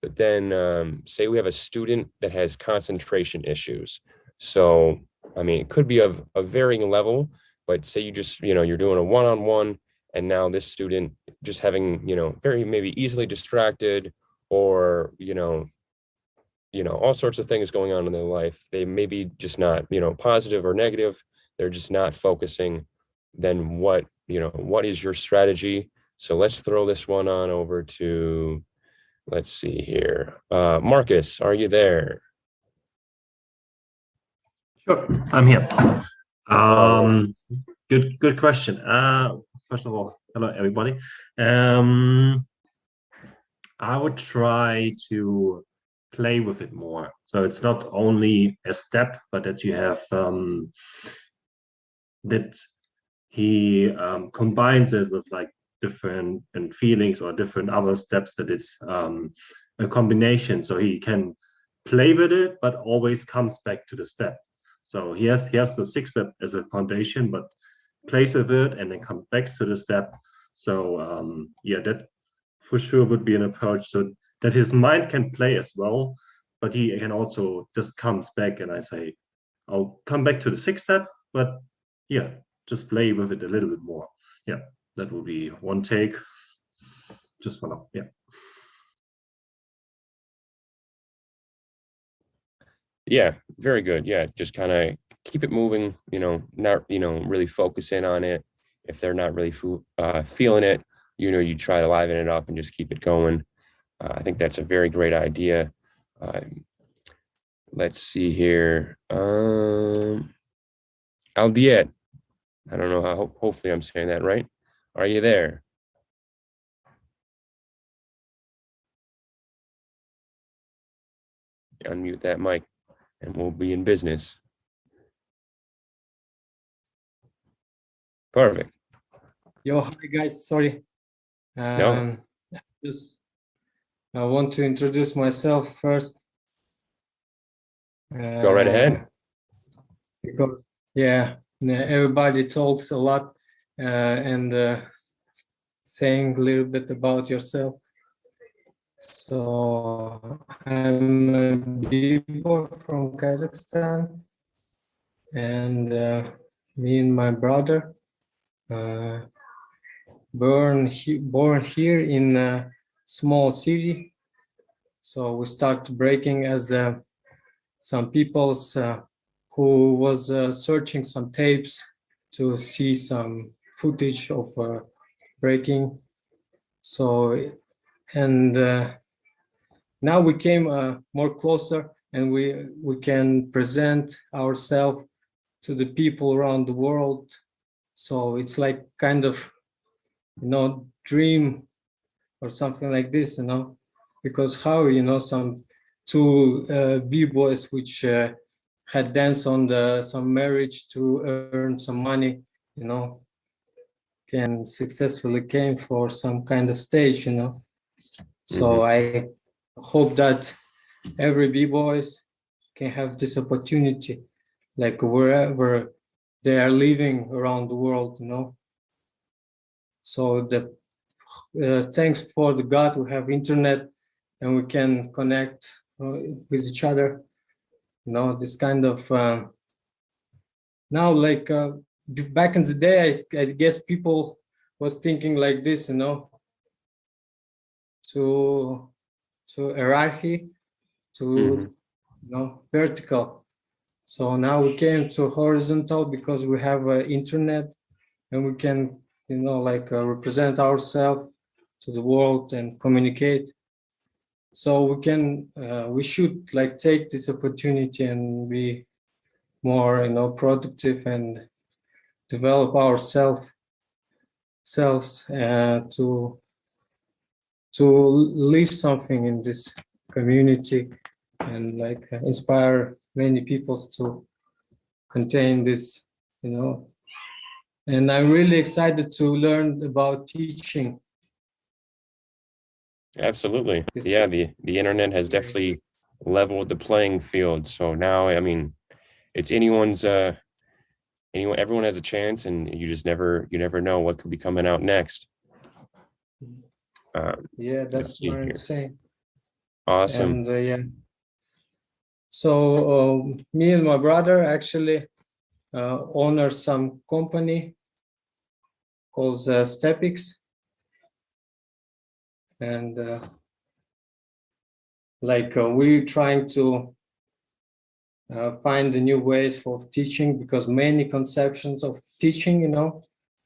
but then say we have a student that has concentration issues. So, I mean, it could be of a varying level, but say you just, you know, you're doing a one-on-one, and now this student just having, you know, very maybe easily distracted, or, you know, all sorts of things going on in their life. They may be just not, you know, positive or negative. They're just not focusing. Then what is your strategy? So let's throw this one on over to, let's see here. Marcus, are you there? Sure, I'm here. Good question. First of all, hello everybody. I would try to play with it more. So it's not only a step, but that you have that he combines it with like different feelings or different other steps, that it's a combination. So he can play with it, but always comes back to the step. So he has the 6-step as a foundation, but plays with it and then comes back to the step. So yeah, that for sure would be an approach, so that his mind can play as well, but he can also just comes back, and I say, I'll come back to the 6-step, but yeah, just play with it a little bit more. Yeah, that would be one take just for now. Yeah. Yeah, very good. Yeah, just kind of keep it moving, you know, not, you know, really focus in on it. If they're not really feeling it, you know, you try to liven it up and just keep it going. I think that's a very great idea. Let's see here. Aldiet, I don't know how, hopefully I'm saying that right. Are you there? Unmute that mic and we'll be in business. Perfect. Yo, hi guys, sorry. No. Just I want to introduce myself first. Go right ahead. Because yeah, everybody talks a lot and saying a little bit about yourself. So I'm a B-boy from Kazakhstan, and me and my brother born here in a small city. So we start breaking as some people's who was searching some tapes to see some footage of breaking. So and now we came more closer, and we can present ourselves to the people around the world. So it's like kind of, you know, dream or something like this, you know, because how, you know, some two B-boys which had danced on some marriage to earn some money, you know, can successfully came for some kind of stage, you know. So I hope that every b-boys can have this opportunity, like wherever they are living around the world, you know. So the thanks for the God we have internet and we can connect with each other, you know, this kind of now like back in the day I guess people was thinking like this, you know, to hierarchy, to you know, vertical. So now we came to horizontal because we have internet and we can, you know, like represent ourselves to the world and communicate. So we can we should like take this opportunity and be more, you know, productive and develop ourselves to leave something in this community and like inspire many people to contain this, you know. And I'm really excited to learn about teaching. Absolutely. Yeah, the internet has definitely leveled the playing field. So now, I mean, it's anyone's everyone has a chance, and you never know what could be coming out next. Yeah, that's what I'm saying. Awesome. And yeah, so me and my brother actually own some company called Stepix, and like we're trying to find the new ways for teaching, because many conceptions of teaching, you know,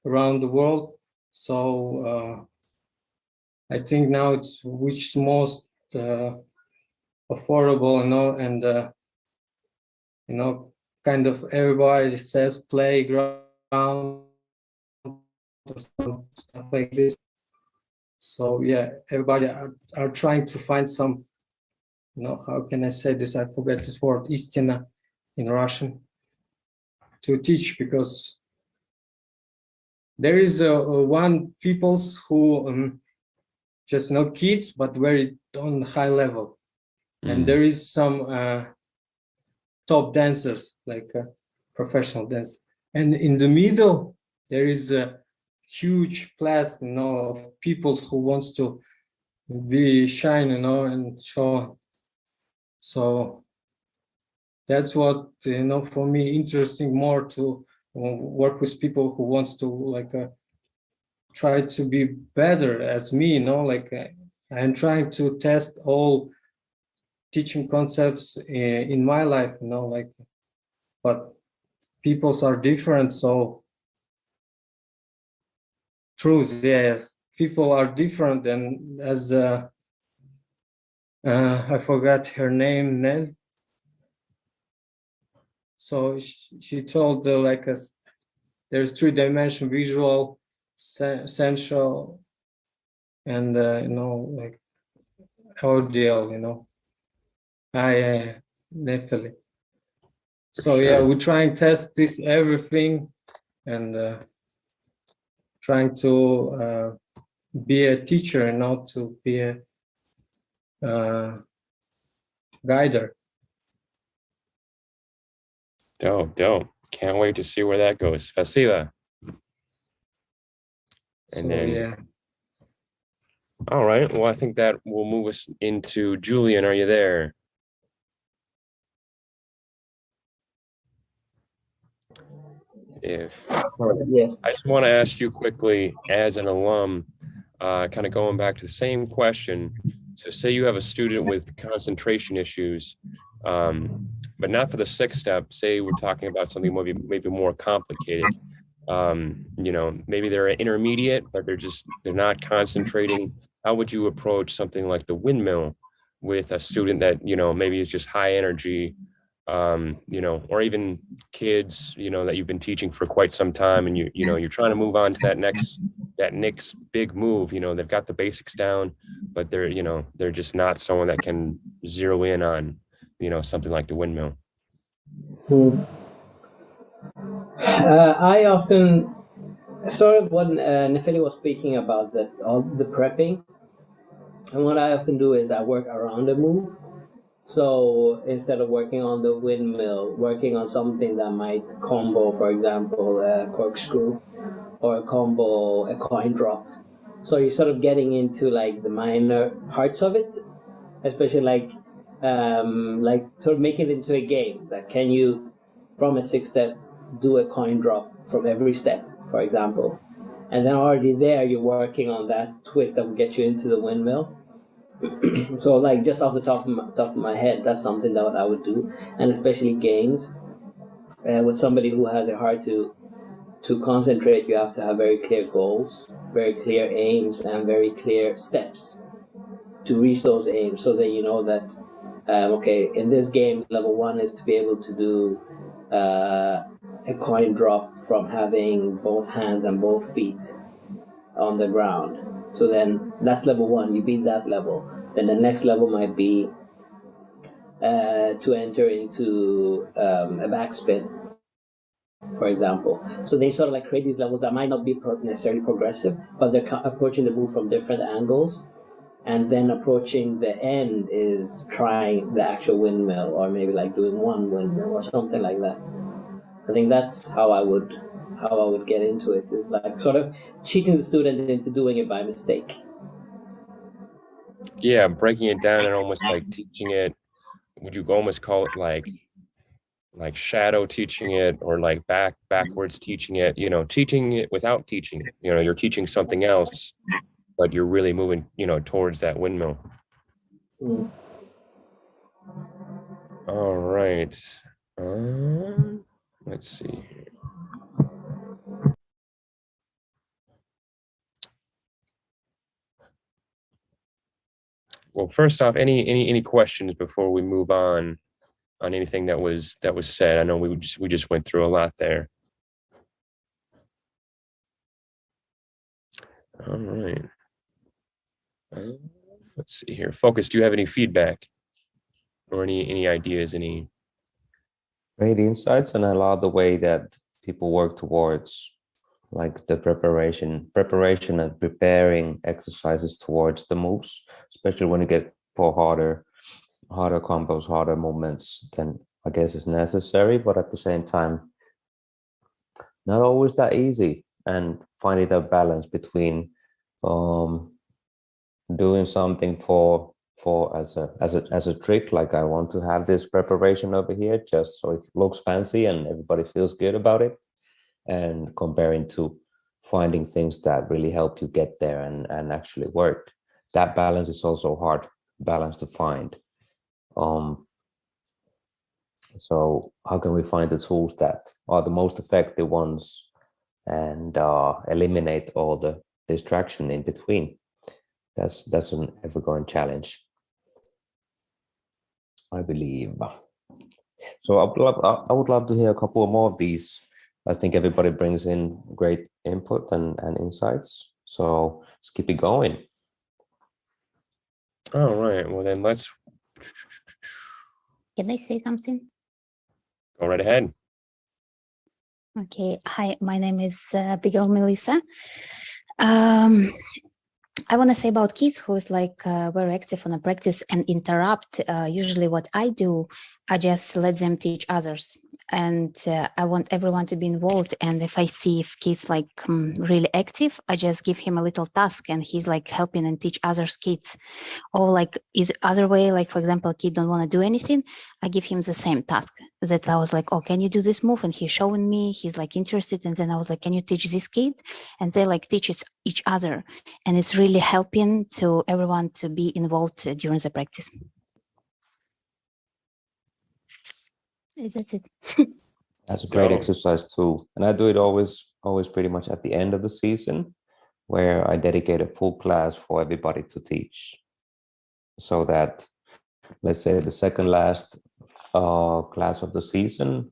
around the world. So I think now it's which is most affordable, you know, and you know, kind of everybody says playground or some stuff like this. So yeah, everybody are trying to find some, you know, how can I say this? I forget this word, istina in Russian, to teach, because there is one peoples who just know kids, but very on high level. And there is some top dancers, like professional dance. And in the middle, there is a huge class, you know, of people who wants to be shine, you know, and show. So that's what, you know, for me, interesting more to work with people who wants to like try to be better as me, you know, like I'm trying to test all teaching concepts in my life, you know, like, but people's are different. So truth, yes, people are different. And as I forgot her name, Nell. So she told like there's 3-dimension visual, sensual, and you know, like audio, you know. Nefeli. So sure. yeah, we try and test this everything, and trying to be a teacher and not to be a guider. Dope. Can't wait to see where that goes. Spasiba. And then, yeah. All right. Well, I think that will move us into Julian. Are you there? Yes. I just want to ask you quickly, as an alum, kind of going back to the same question. So say you have a student with concentration issues, but not for the 6th step. Say we're talking about something maybe more complicated. You know, maybe they're intermediate, but they're not concentrating. How would you approach something like the windmill with a student that, you know, maybe is just high energy, you know, or even kids, you know, that you've been teaching for quite some time, and you know, you're trying to move on to that next big move. You know, they've got the basics down, but they're just not someone that can zero in on, you know, something like the windmill. I often sort of what Nefeli was speaking about, that all the prepping, and what I often do is I work around the move. So instead of working on the windmill, working on something that might combo, for example, a corkscrew, or a combo, a coin drop. So you're sort of getting into like the minor parts of it, especially like sort of make it into a game. That can you, from a 6-step, do a coin drop from every step, for example, and then already there you're working on that twist that will get you into the windmill. So like just off the top of my head, that's something that I would do, and especially games with somebody who has it hard to concentrate. You have to have very clear goals, very clear aims, and very clear steps to reach those aims, so that you know that okay, in this game, level 1 is to be able to do a coin drop from having both hands and both feet on the ground. So then that's level 1, you beat that level. Then the next level might be to enter into a backspin, for example. So they sort of like create these levels that might not be necessarily progressive, but they're approaching the move from different angles. And then approaching the end is trying the actual windmill, or maybe like doing one windmill or something like that. I think that's how I would get into it, is like sort of cheating the student into doing it by mistake. Yeah, breaking it down and almost like teaching it. Would you almost call it like shadow teaching it, or like backwards teaching it, teaching it without teaching, you're teaching something else, but you're really moving, towards that windmill. All right. Let's see here. Well, first off, any questions before we move on anything that was said? I know we just went through a lot there. All right. Let's see here. Focus, do you have any feedback or any ideas, any Great insights, and I love the way that people work towards like the preparation and preparing exercises towards the moves, especially when you get for harder combos, harder movements, then I guess it's necessary, but at the same time, not always that easy, and finding that balance between doing something for as a trick, like I want to have this preparation over here just so it looks fancy and everybody feels good about it, and comparing to finding things that really help you get there and actually work. That balance is also hard balance to find. So how can we find the tools that are the most effective ones and eliminate all the distraction in between? That's an ever-growing challenge, I believe. So I would love to hear a couple more of these. I think everybody brings in great input and insights. So let's keep it going. All right. Well, then let's. Can I say something? Go right ahead. Okay. Hi, my name is Big Girl Melissa. I want to say about kids who's like very active on a practice and interrupt. Usually what I do, I just let them teach others. And I want everyone to be involved. And if I see if kids like really active, I just give him a little task and he's like helping and teach others kids. Or like is other way, like for example, a kid don't want to do anything, I give him the same task. That I was like, oh, can you do this move? And he's showing me, he's like interested. And then I was like, can you teach this kid? And they like teaches each other. And it's really helping to everyone to be involved during the practice. That's it. That's a great exercise too. And I do it always pretty much at the end of the season, where I dedicate a full class for everybody to teach. So that, let's say the second last class of the season,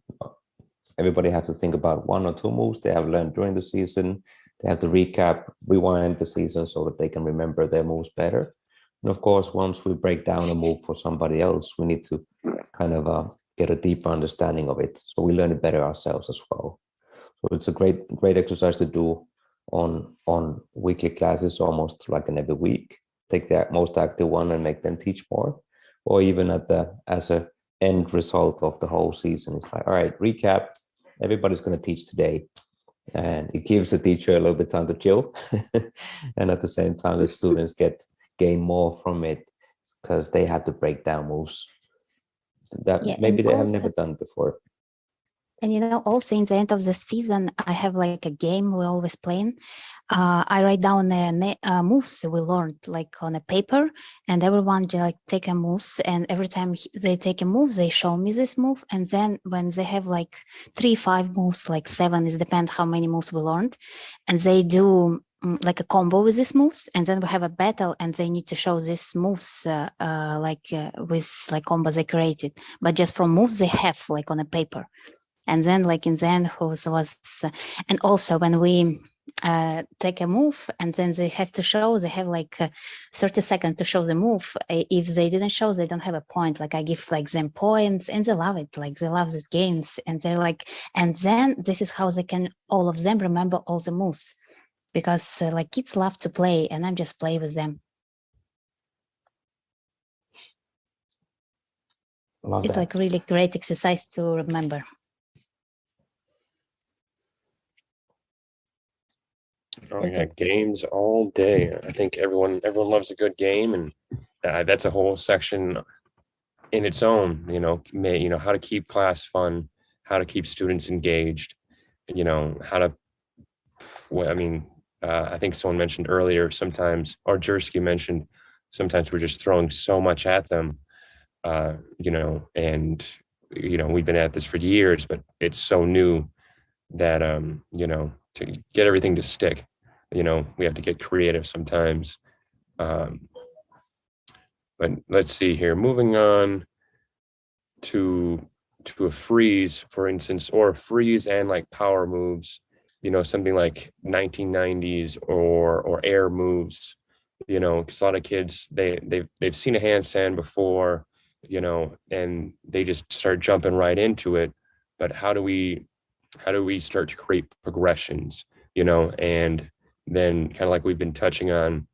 everybody has to think about 1 or 2 moves they have learned during the season. They have to rewind the season so that they can remember their moves better. And of course, once we break down a move for somebody else, we need to kind of get a deeper understanding of it. So we learn it better ourselves as well. So it's a great exercise to do on weekly classes, almost like in every week. Take the most active one and make them teach more, or even as a end result of the whole season. It's like, all right, recap. Everybody's going to teach today, and it gives the teacher a little bit of time to chill, and at the same time, the students gain more from it because they have to break down moves that maybe they have never done before. And also in the end of the season, I have like a game we always playing. I write down moves we learned like on a paper, and everyone like take a moves, and every time they take a move, they show me this move, and then when they have like 3, 5 moves, like 7, it depends how many moves we learned, and they do like a combo with these moves, and then we have a battle, and they need to show these moves with like combos they created, but just from moves they have like on a paper. And then like in the end and also when we take a move and then they have to show, they have like 30 seconds to show the move. If they didn't show, they don't have a point. Like I give like them points, and they love it. Like they love these games, and they're like, and then this is how they can, all of them, remember all the moves, because like kids love to play, and I'm just play with them. It's like really great exercise to remember. Oh yeah, games all day. I think everyone loves a good game, and that's a whole section in its own. How to keep class fun, how to keep students engaged. How to. Well, I mean, I think someone mentioned earlier. Sometimes, or Jersky mentioned, sometimes we're just throwing so much at them. And we've been at this for years, but it's so new that to get everything to stick, we have to get creative sometimes. But let's see here, moving on to a freeze, for instance, or a freeze and like power moves, something like 1990s or air moves, because a lot of kids, they've seen a handstand before, and they just start jumping right into it. But how do we start to create progressions, and then kind of like we've been touching on,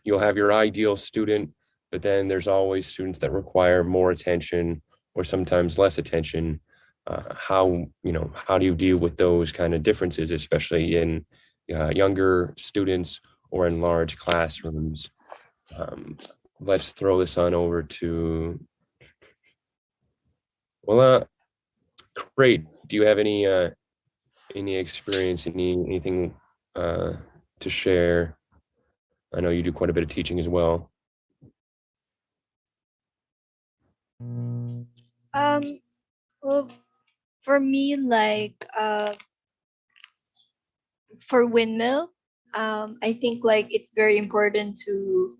you'll have your ideal student, but then there's always students that require more attention or sometimes less attention. How do you deal with those kind of differences, especially in younger students or in large classrooms? Let's throw this on over to, great. Do you have any experience, anything to share? I know you do quite a bit of teaching as well. Well, for me, like for windmill, I think like it's very important to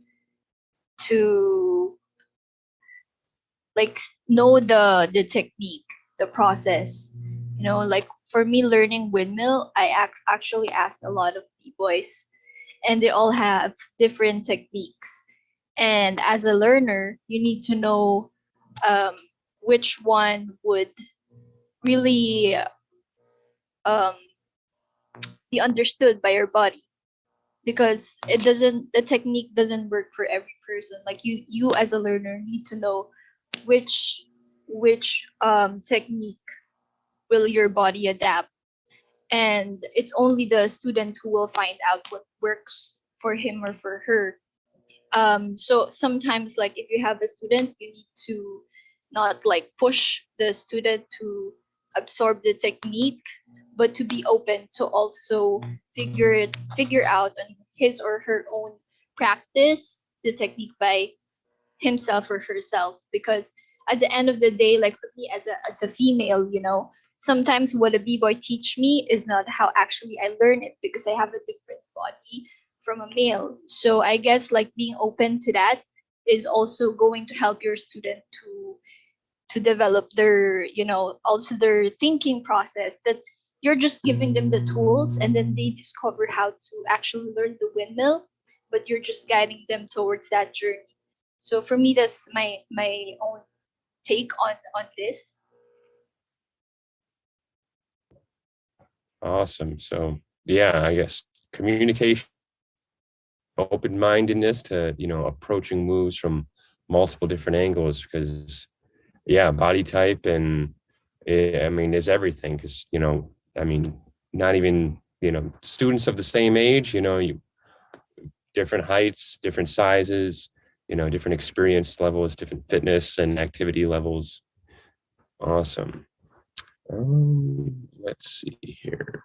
like know the technique, the process. Like for me, learning windmill, I actually asked a lot of b-boys, and they all have different techniques. And as a learner, you need to know which one would really be understood by your body, because the technique doesn't work for every person. Like you as a learner need to know which technique will your body adapt, and it's only the student who will find out what works for him or for her. So sometimes, like if you have a student, you need to not like push the student to absorb the technique, but to be open to also figure out on his or her own practice the technique by himself or herself. Because at the end of the day, like for me as a female, sometimes what a b-boy teach me is not how actually I learn it, because I have a different body from a male. So I guess like being open to that is also going to help your student to develop their also their thinking process, that you're just giving them the tools and then they discover how to actually learn the windmill, but you're just guiding them towards that journey. So for me, that's my own take on this. Awesome. So yeah, I guess communication, open-mindedness to, you know, approaching moves from multiple different angles, because yeah, body type and I mean, is everything, because, you know, I mean, not even, you know, students of the same age, you know, you different heights, different sizes, you know, different experience levels, different fitness and activity levels. Awesome. Let's see here.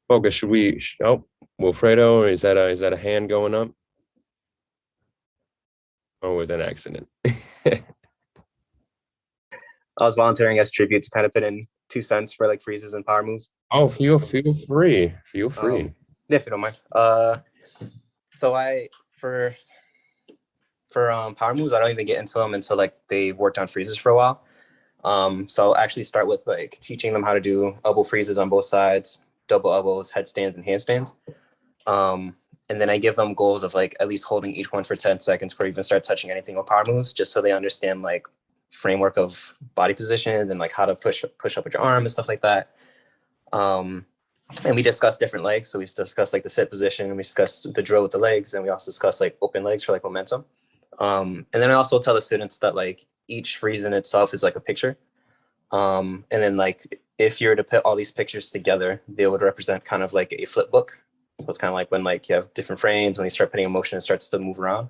Focus, should we, oh, Wilfredo, is that a hand going up? Or was that an accident? I was volunteering as tribute to kind of put in 2 cents for like freezes and power moves. Oh, feel free. Feel free. Yeah, if you don't mind. So for power moves, I don't even get into them until like they worked on freezes for a while. So I'll actually start with like teaching them how to do elbow freezes on both sides, double elbows, headstands, and handstands. And then I give them goals of like at least holding each one for 10 seconds before you even start touching anything with power moves, just so they understand like framework of body position and like how to push up with your arm and stuff like that. And we discuss different legs. So we discuss like the sit position, and we discuss the drill with the legs, and we also discuss like open legs for like momentum. And then I also tell the students that like each freeze in itself is like a picture. And then like if you were to put all these pictures together, they would represent kind of like a flip book. So it's kind of like when like you have different frames and you start putting emotion, it starts to move around.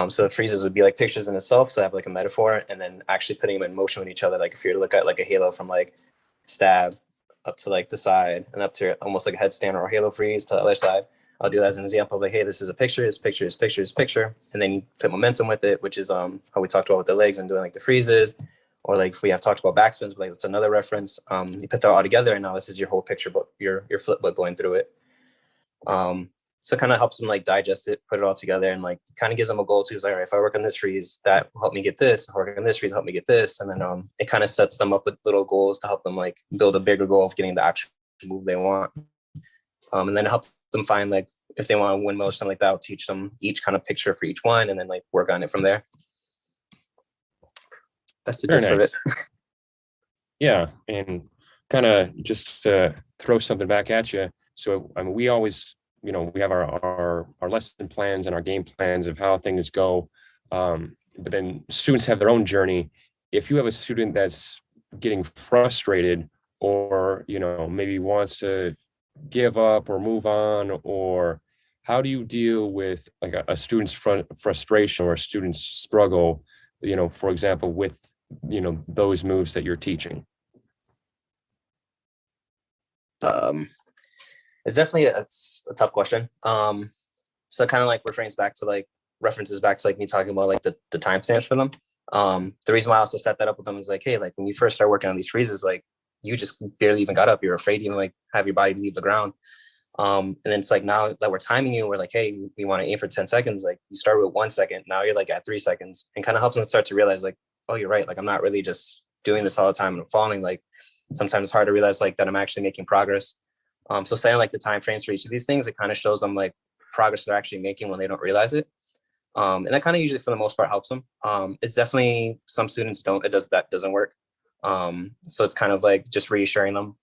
So the freezes would be like pictures in itself. So I have like a metaphor, and then actually putting them in motion with each other. Like if you were to look at like a halo from like stab up to like the side and up to almost like a headstand or a halo freeze to the other side, I'll do that as an example of like, hey, this is a picture, this picture, this picture, this picture. And then you put momentum with it, which is how we talked about with the legs and doing like the freezes. Or like if we have talked about backspins, but like that's another reference. You put that all together, and now this is your whole picture book, your flip book going through it. So it kind of helps them like digest it, put it all together, and like kind of gives them a goal too. It's like, all right, if I work on this freeze, that will help me get this. If I work on this freeze, help me get this. And then it kind of sets them up with little goals to help them like build a bigger goal of getting the actual move they want. And then help them find like if they want a windmill or something like that, I'll teach them each kind of picture for each one, and then like work on it from there. That's the gist of it. Yeah, and kind of just to throw something back at you. So I mean, we always, you know, we have our lesson plans and our game plans of how things go, but then students have their own journey. If you have a student that's getting frustrated, or you know, maybe wants to give up or move on, or how do you deal with like a student's frustration or a student's struggle, you know, for example, with, you know, those moves that you're teaching? It's definitely a tough question. So it kind of like references back to like me talking about like the timestamps for them. The reason why I also set that up with them is like, hey, like when you first start working on these freezes, like you just barely even got up. You're afraid to even like have your body leave the ground. And then it's like now that we're timing you, we're like, hey, we want to aim for 10 seconds. Like you start with 1 second, now you're like at 3 seconds, and kind of helps them start to realize like, oh, you're right. Like I'm not really just doing this all the time and I'm falling. Like sometimes it's hard to realize like that I'm actually making progress. So saying like the time frames for each of these things, it kind of shows them like progress they're actually making when they don't realize it. And that kind of usually for the most part helps them. It's definitely some students that doesn't work. So it's kind of like just reassuring them,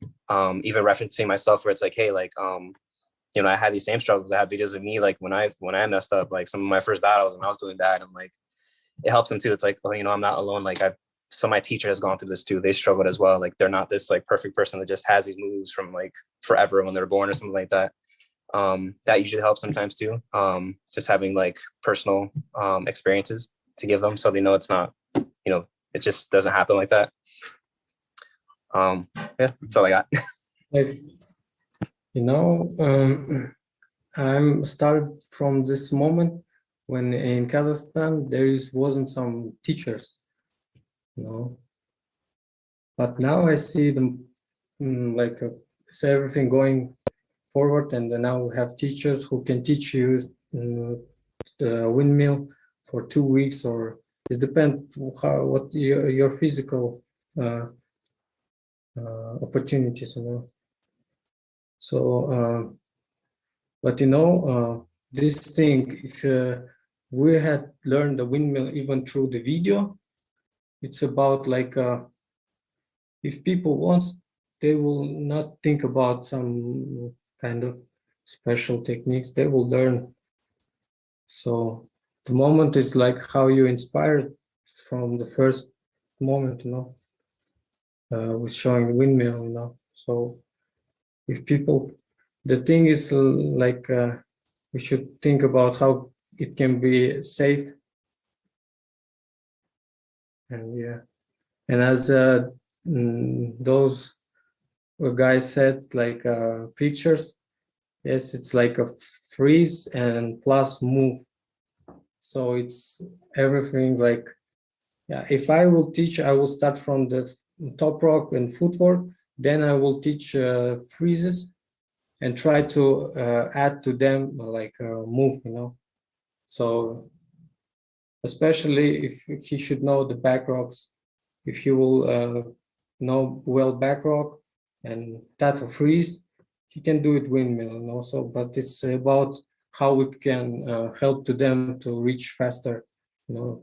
even referencing myself where it's like, hey, like, you know, I had these same struggles. I have videos of me, like when I messed up, like some of my first battles and I was doing bad, and like, it helps them too. It's like, oh, you know, I'm not alone. Like so my teacher has gone through this too. They struggled as well. Like they're not this like perfect person that just has these moves from like forever when they're born or something like that. That usually helps sometimes too. Just having like personal experiences to give them so they know it's not, you know, it just doesn't happen like that. Yeah, that's all I got. Like, you know, I'm started from this moment when in Kazakhstan there wasn't some teachers, you know, but now I see them like it's everything going forward, and now we have teachers who can teach you the windmill for 2 weeks, or it depends what your physical opportunities, you know. So but you know, this thing, if we had learned the windmill even through the video, it's about like if people want, they will not think about some kind of special techniques. They will learn. So the moment is like how you inspire from the first moment, with showing the windmill, So if people, the thing is like we should think about how it can be safe. And yeah, and as those guys said, like pictures, yes, it's like a freeze and plus move. So it's everything like, yeah, if I will teach, I will start from the top rock and footwork, then I will teach freezes and try to add to them like move, So especially if he should know the back rocks, if he will know well back rock and tattoo freeze, he can do it windmill, So, but it's about how we can help to them to reach faster.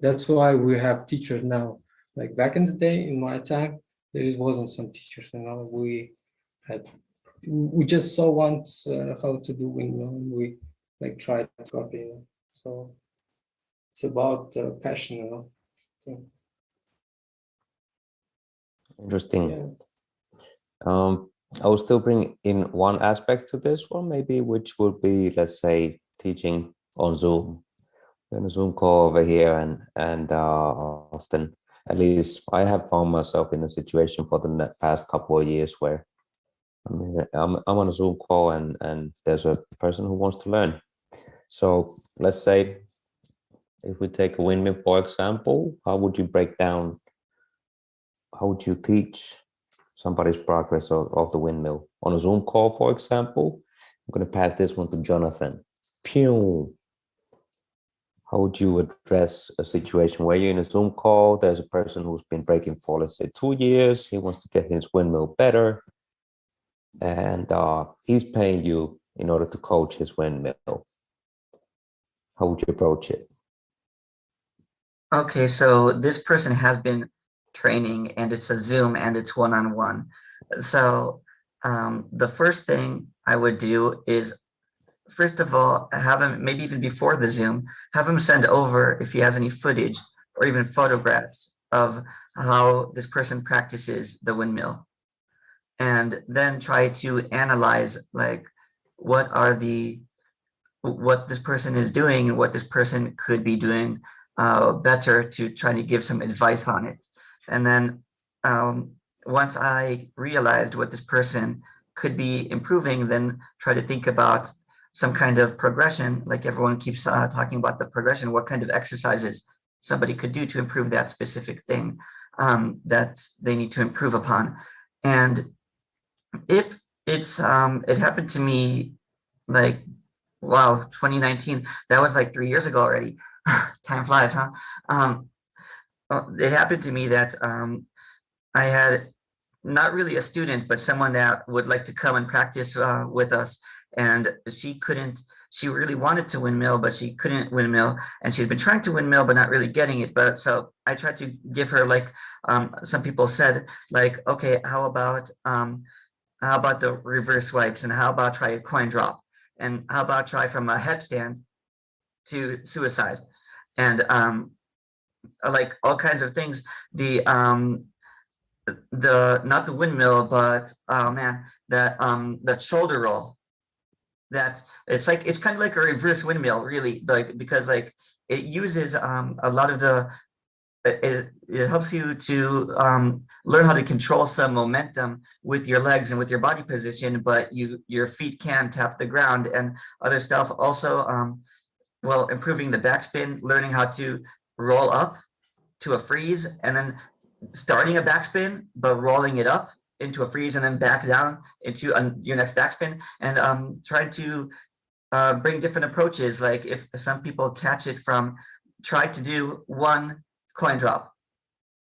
That's why we have teachers now. Like back in the day, in my time, there wasn't some teachers. We just saw once how to do windmill, and we like tried to copy. So it's about passion. Interesting. Yeah. I will still bring in one aspect to this one, maybe, which would be, let's say, teaching on Zoom. In a Zoom call over here, and often, at least I have found myself in a situation for the past couple of years where I'm on a Zoom call and there's a person who wants to learn. So let's say if we take a windmill, for example, how would you break down, how would you teach somebody's progress of the windmill? On a Zoom call, for example, I'm going to pass this one to Jonathan. Pew! How would you address a situation where you're in a Zoom call, there's a person who's been breaking for, let's say, 2 years, he wants to get his windmill better, and he's paying you in order to coach his windmill? How would you approach it? Okay, so this person has been training, and it's a Zoom, and it's one-on-one. So the first thing I would do is, first of all, have him, maybe even before the Zoom, have him send over, if he has any footage or even photographs of how this person practices the windmill. And then try to analyze like what this person is doing and what this person could be doing better, to try to give some advice on it. And then once I realized what this person could be improving, then try to think about some kind of progression, like everyone keeps talking about the progression, what kind of exercises somebody could do to improve that specific thing that they need to improve upon. And if it's, it happened to me like, wow, 2019, that was like 3 years ago already. Time flies, huh? It happened to me that I had not really a student, but someone that would like to come and practice with us. And she really wanted to windmill, but she couldn't windmill. And she'd been trying to windmill, but not really getting it. But so I tried to give her, like some people said, like, okay, how about the reverse wipes? And how about try a coin drop? And how about try from a headstand to suicide? And like all kinds of things. Not the windmill, but that shoulder roll. It's kind of like a reverse windmill, really, like, because like it uses a lot of it helps you to learn how to control some momentum with your legs and with your body position, but your feet can tap the ground and other stuff. Also, well, improving the backspin, learning how to roll up to a freeze, and then starting a backspin, but rolling it up into a freeze and then back down into your next backspin, and trying to bring different approaches. Like if some people catch it from, try to do one coin drop,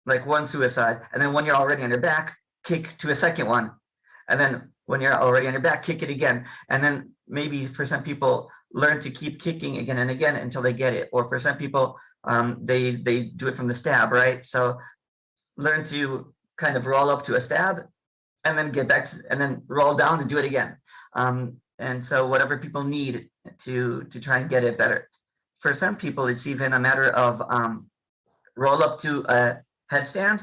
like one suicide, and then when you're already on your back, kick to a second one, and then when you're already on your back, kick it again, and then maybe for some people learn to keep kicking again and again until they get it. Or for some people, they do it from the stab, right? So learn to kind of roll up to a stab, and then get back to, and then roll down and do it again. And so whatever people need to try and get it better. For some people, it's even a matter of roll up to a headstand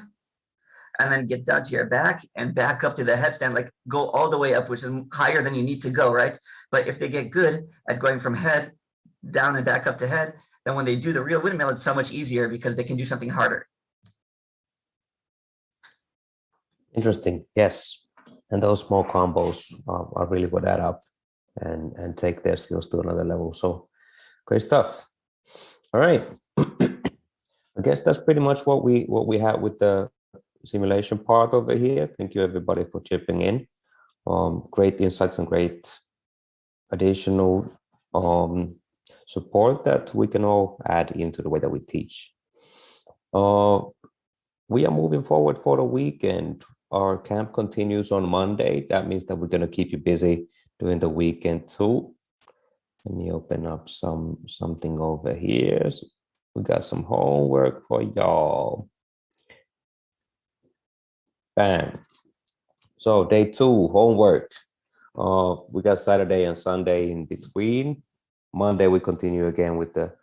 and then get down to your back and back up to the headstand, like go all the way up, which is higher than you need to go, right? But if they get good at going from head down and back up to head, then when they do the real windmill, it's so much easier because they can do something harder. Interesting. Yes. And those small combos are really what add up and take their skills to another level. So great stuff. All right. I guess that's pretty much what we had with the simulation part over here. Thank you everybody for chipping in. Great insights and great additional support that we can all add into the way that we teach. We are moving forward for the weekend. Our camp continues on Monday. That means that we're going to keep you busy during the weekend too. Let me open up something over here. We got some homework for y'all. Bam. So day 2, homework. We got Saturday and Sunday in between. Monday we continue again with the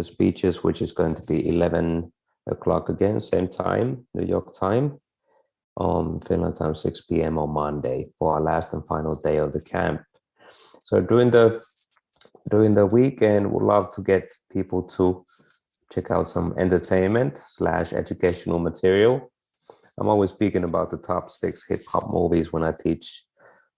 speeches, which is going to be 11 o'clock again, same time, New York time. Finland time 6 p.m. on Monday for our last and final day of the camp. So during the weekend, we'd love to get people to check out some entertainment/educational material. I'm always speaking about the top 6 hip hop movies when I teach.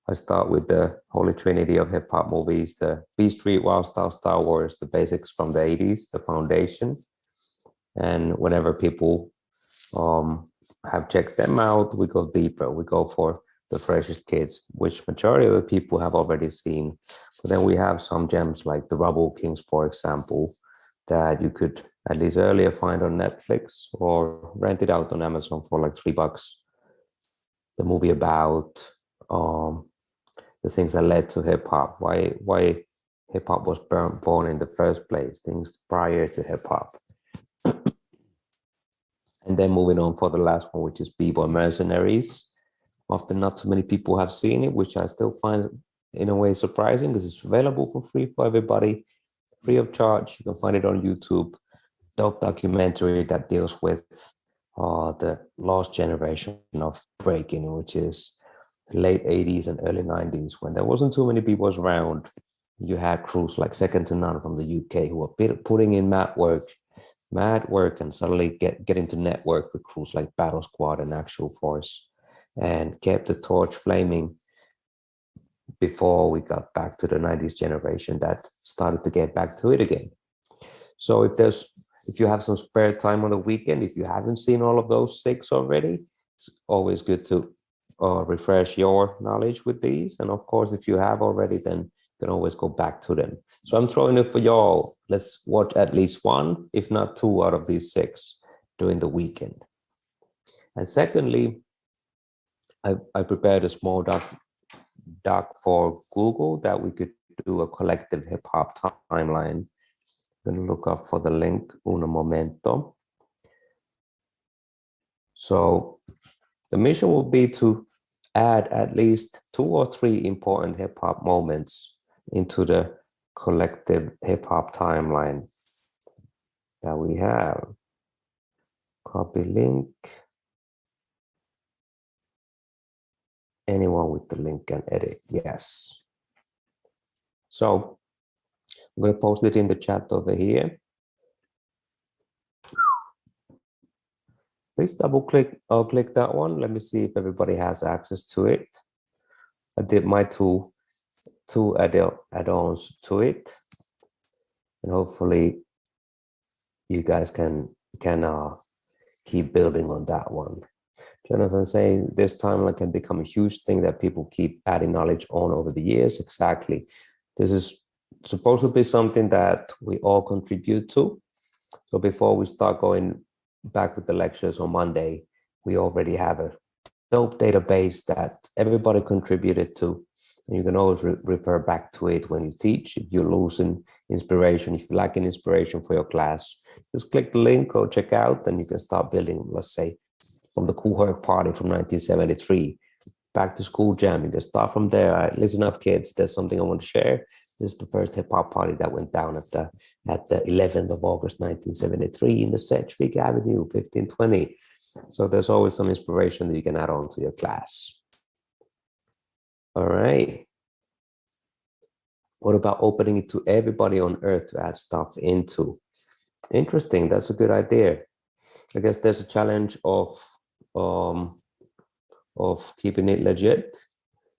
I start with the Holy Trinity of hip hop movies, the B Street, Wild Style, Star Wars, the basics from the 80s, the foundation. And whenever people have checked them out, we go deeper. We go for the freshest kids, which majority of the people have already seen. But then we have some gems like the Rubble Kings, for example, that you could at least earlier find on Netflix or rent it out on Amazon for like $3. The movie about the things that led to hip hop, why hip hop was born in the first place, things prior to hip hop. And then moving on for the last one, which is B-Boy Mercenaries. Often not too many people have seen it, which I still find in a way surprising because it's available for free for everybody, free of charge. You can find it on YouTube. Dope documentary that deals with the lost generation of breaking, which is the late 80s and early 90s when there wasn't too many people around. You had crews like Second to None from the UK who were putting in mad work and suddenly get into network with crews like Battle Squad and Actual Force and kept the torch flaming before we got back to the 90s generation that started to get back to it again. So if you have some spare time on the weekend, if you haven't seen all of those 6 already, it's always good to refresh your knowledge with these. And of course, if you have already, then you can always go back to them. So I'm throwing it for y'all. Let's watch at least 1, if not 2 out of these 6 during the weekend. And secondly, I prepared a small doc for Google that we could do a collective hip hop timeline. I'm going to look up for the link, uno momento. So the mission will be to add at least 2 or 3 important hip hop moments into the collective hip hop timeline that we have. Copy link. Anyone with the link can edit, yes. So I'm going to post it in the chat over here. Please double click or click that one. Let me see if everybody has access to it. I did my two add-ons to it. And hopefully you guys can keep building on that one. Jonathan saying this timeline can become a huge thing that people keep adding knowledge on over the years. Exactly. This is supposed to be something that we all contribute to. So before we start going back with the lectures on Monday, we already have a dope database that everybody contributed to. And you can always refer back to it when you teach. If you're losing inspiration, if you lack inspiration for your class, just click the link or check out, and you can start building, let's say, from the Cool Herc Party from 1973, back to school jam. You can start from there. Right, listen up, kids. There's something I want to share. This is the first hip hop party that went down at the 11th of August, 1973 in the Sedgwick Avenue, 1520. So there's always some inspiration that you can add on to your class. All right. What about opening it to everybody on earth to add stuff into? Interesting. That's a good idea. I guess there's a challenge of keeping it legit.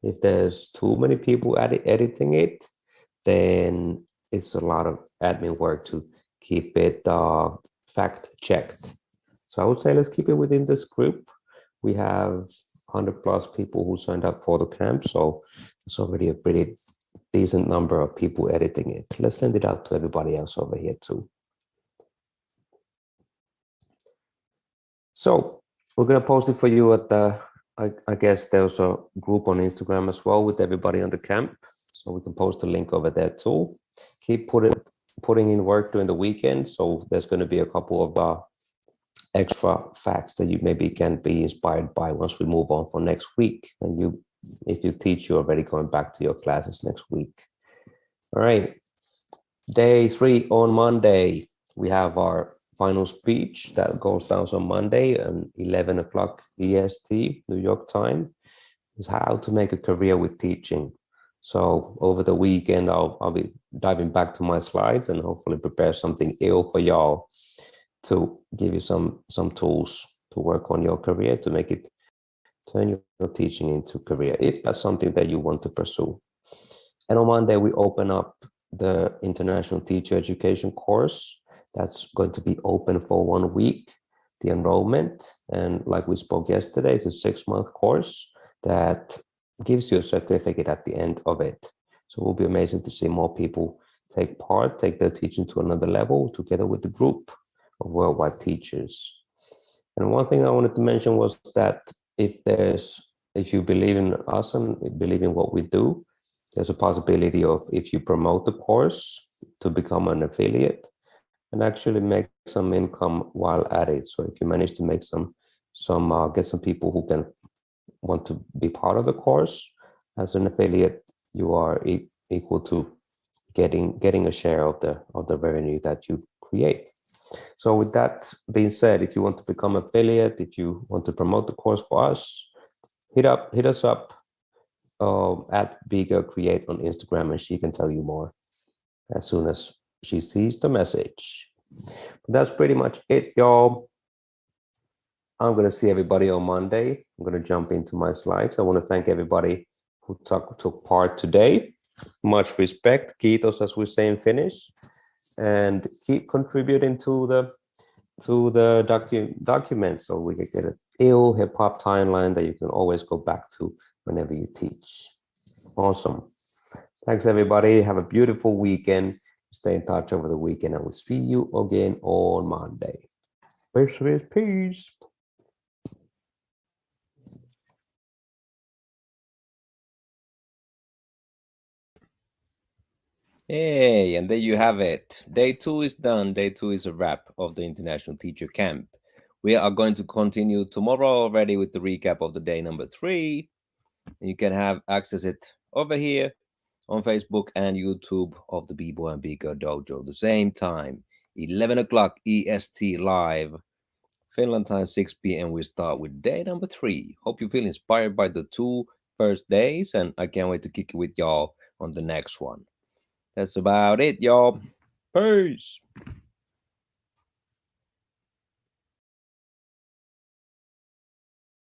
If there's too many people editing it, then it's a lot of admin work to keep it fact checked. So I would say let's keep it within this group. We have 100+ people who signed up for the camp, so it's already a pretty decent number of people editing it. Let's send it out to everybody else over here too. So we're gonna post it for you at the, I guess there's a group on Instagram as well with everybody on the camp. So we can post a link over there too. Keep putting in work during the weekend. So there's going to be a couple of extra facts that you maybe can be inspired by once we move on for next week. And if you teach, you're already going back to your classes next week. All right. Day 3 on Monday, we have our final speech that goes down on Monday at 11 o'clock EST, New York time. Is how to make a career with teaching. So over the weekend, I'll be diving back to my slides and hopefully prepare something ill for y'all to give you some tools to work on your career, to make it, turn your teaching into career, if that's something that you want to pursue. And on Monday, we open up the International Teacher Education course. That's going to be open for 1 week, the enrollment. And like we spoke yesterday, it's a 6-month course that gives you a certificate at the end of it. So it will be amazing to see more people take their teaching to another level together with the group of worldwide teachers. And one thing I wanted to mention was that if you believe in us and believe in what we do, there's a possibility of, if you promote the course, to become an affiliate and actually make some income while at it. So if you manage to make get some people who can want to be part of the course as an affiliate, you are equal to getting a share of the revenue that you create. So with that being said, if you want to become affiliate, if you want to promote the course for us, hit us up at Bigger Create on Instagram, and she can tell you more as soon as she sees the message. But that's pretty much it, y'all. I'm going to see everybody on Monday. I'm going to jump into my slides. I want to thank everybody who took part today. Much respect. Kiitos, as we say in Finnish. And keep contributing to the document so we can get an ill hip-hop timeline that you can always go back to whenever you teach. Awesome. Thanks, everybody. Have a beautiful weekend. Stay in touch over the weekend, and we'll see you again on Monday. Peace, peace, peace. Hey, and there you have it. Day 2 is done. Day 2 is a wrap of the International Teacher Camp. We are going to continue tomorrow already with the recap of the day number 3. And you can have access it over here on Facebook and YouTube of the B-Boy and B-Girl Dojo. The same time, 11 o'clock EST live. Finland time, 6 p.m. We start with day number 3. Hope you feel inspired by the 2 first days, and I can't wait to kick it with y'all on the next one. That's about it, y'all. Peace.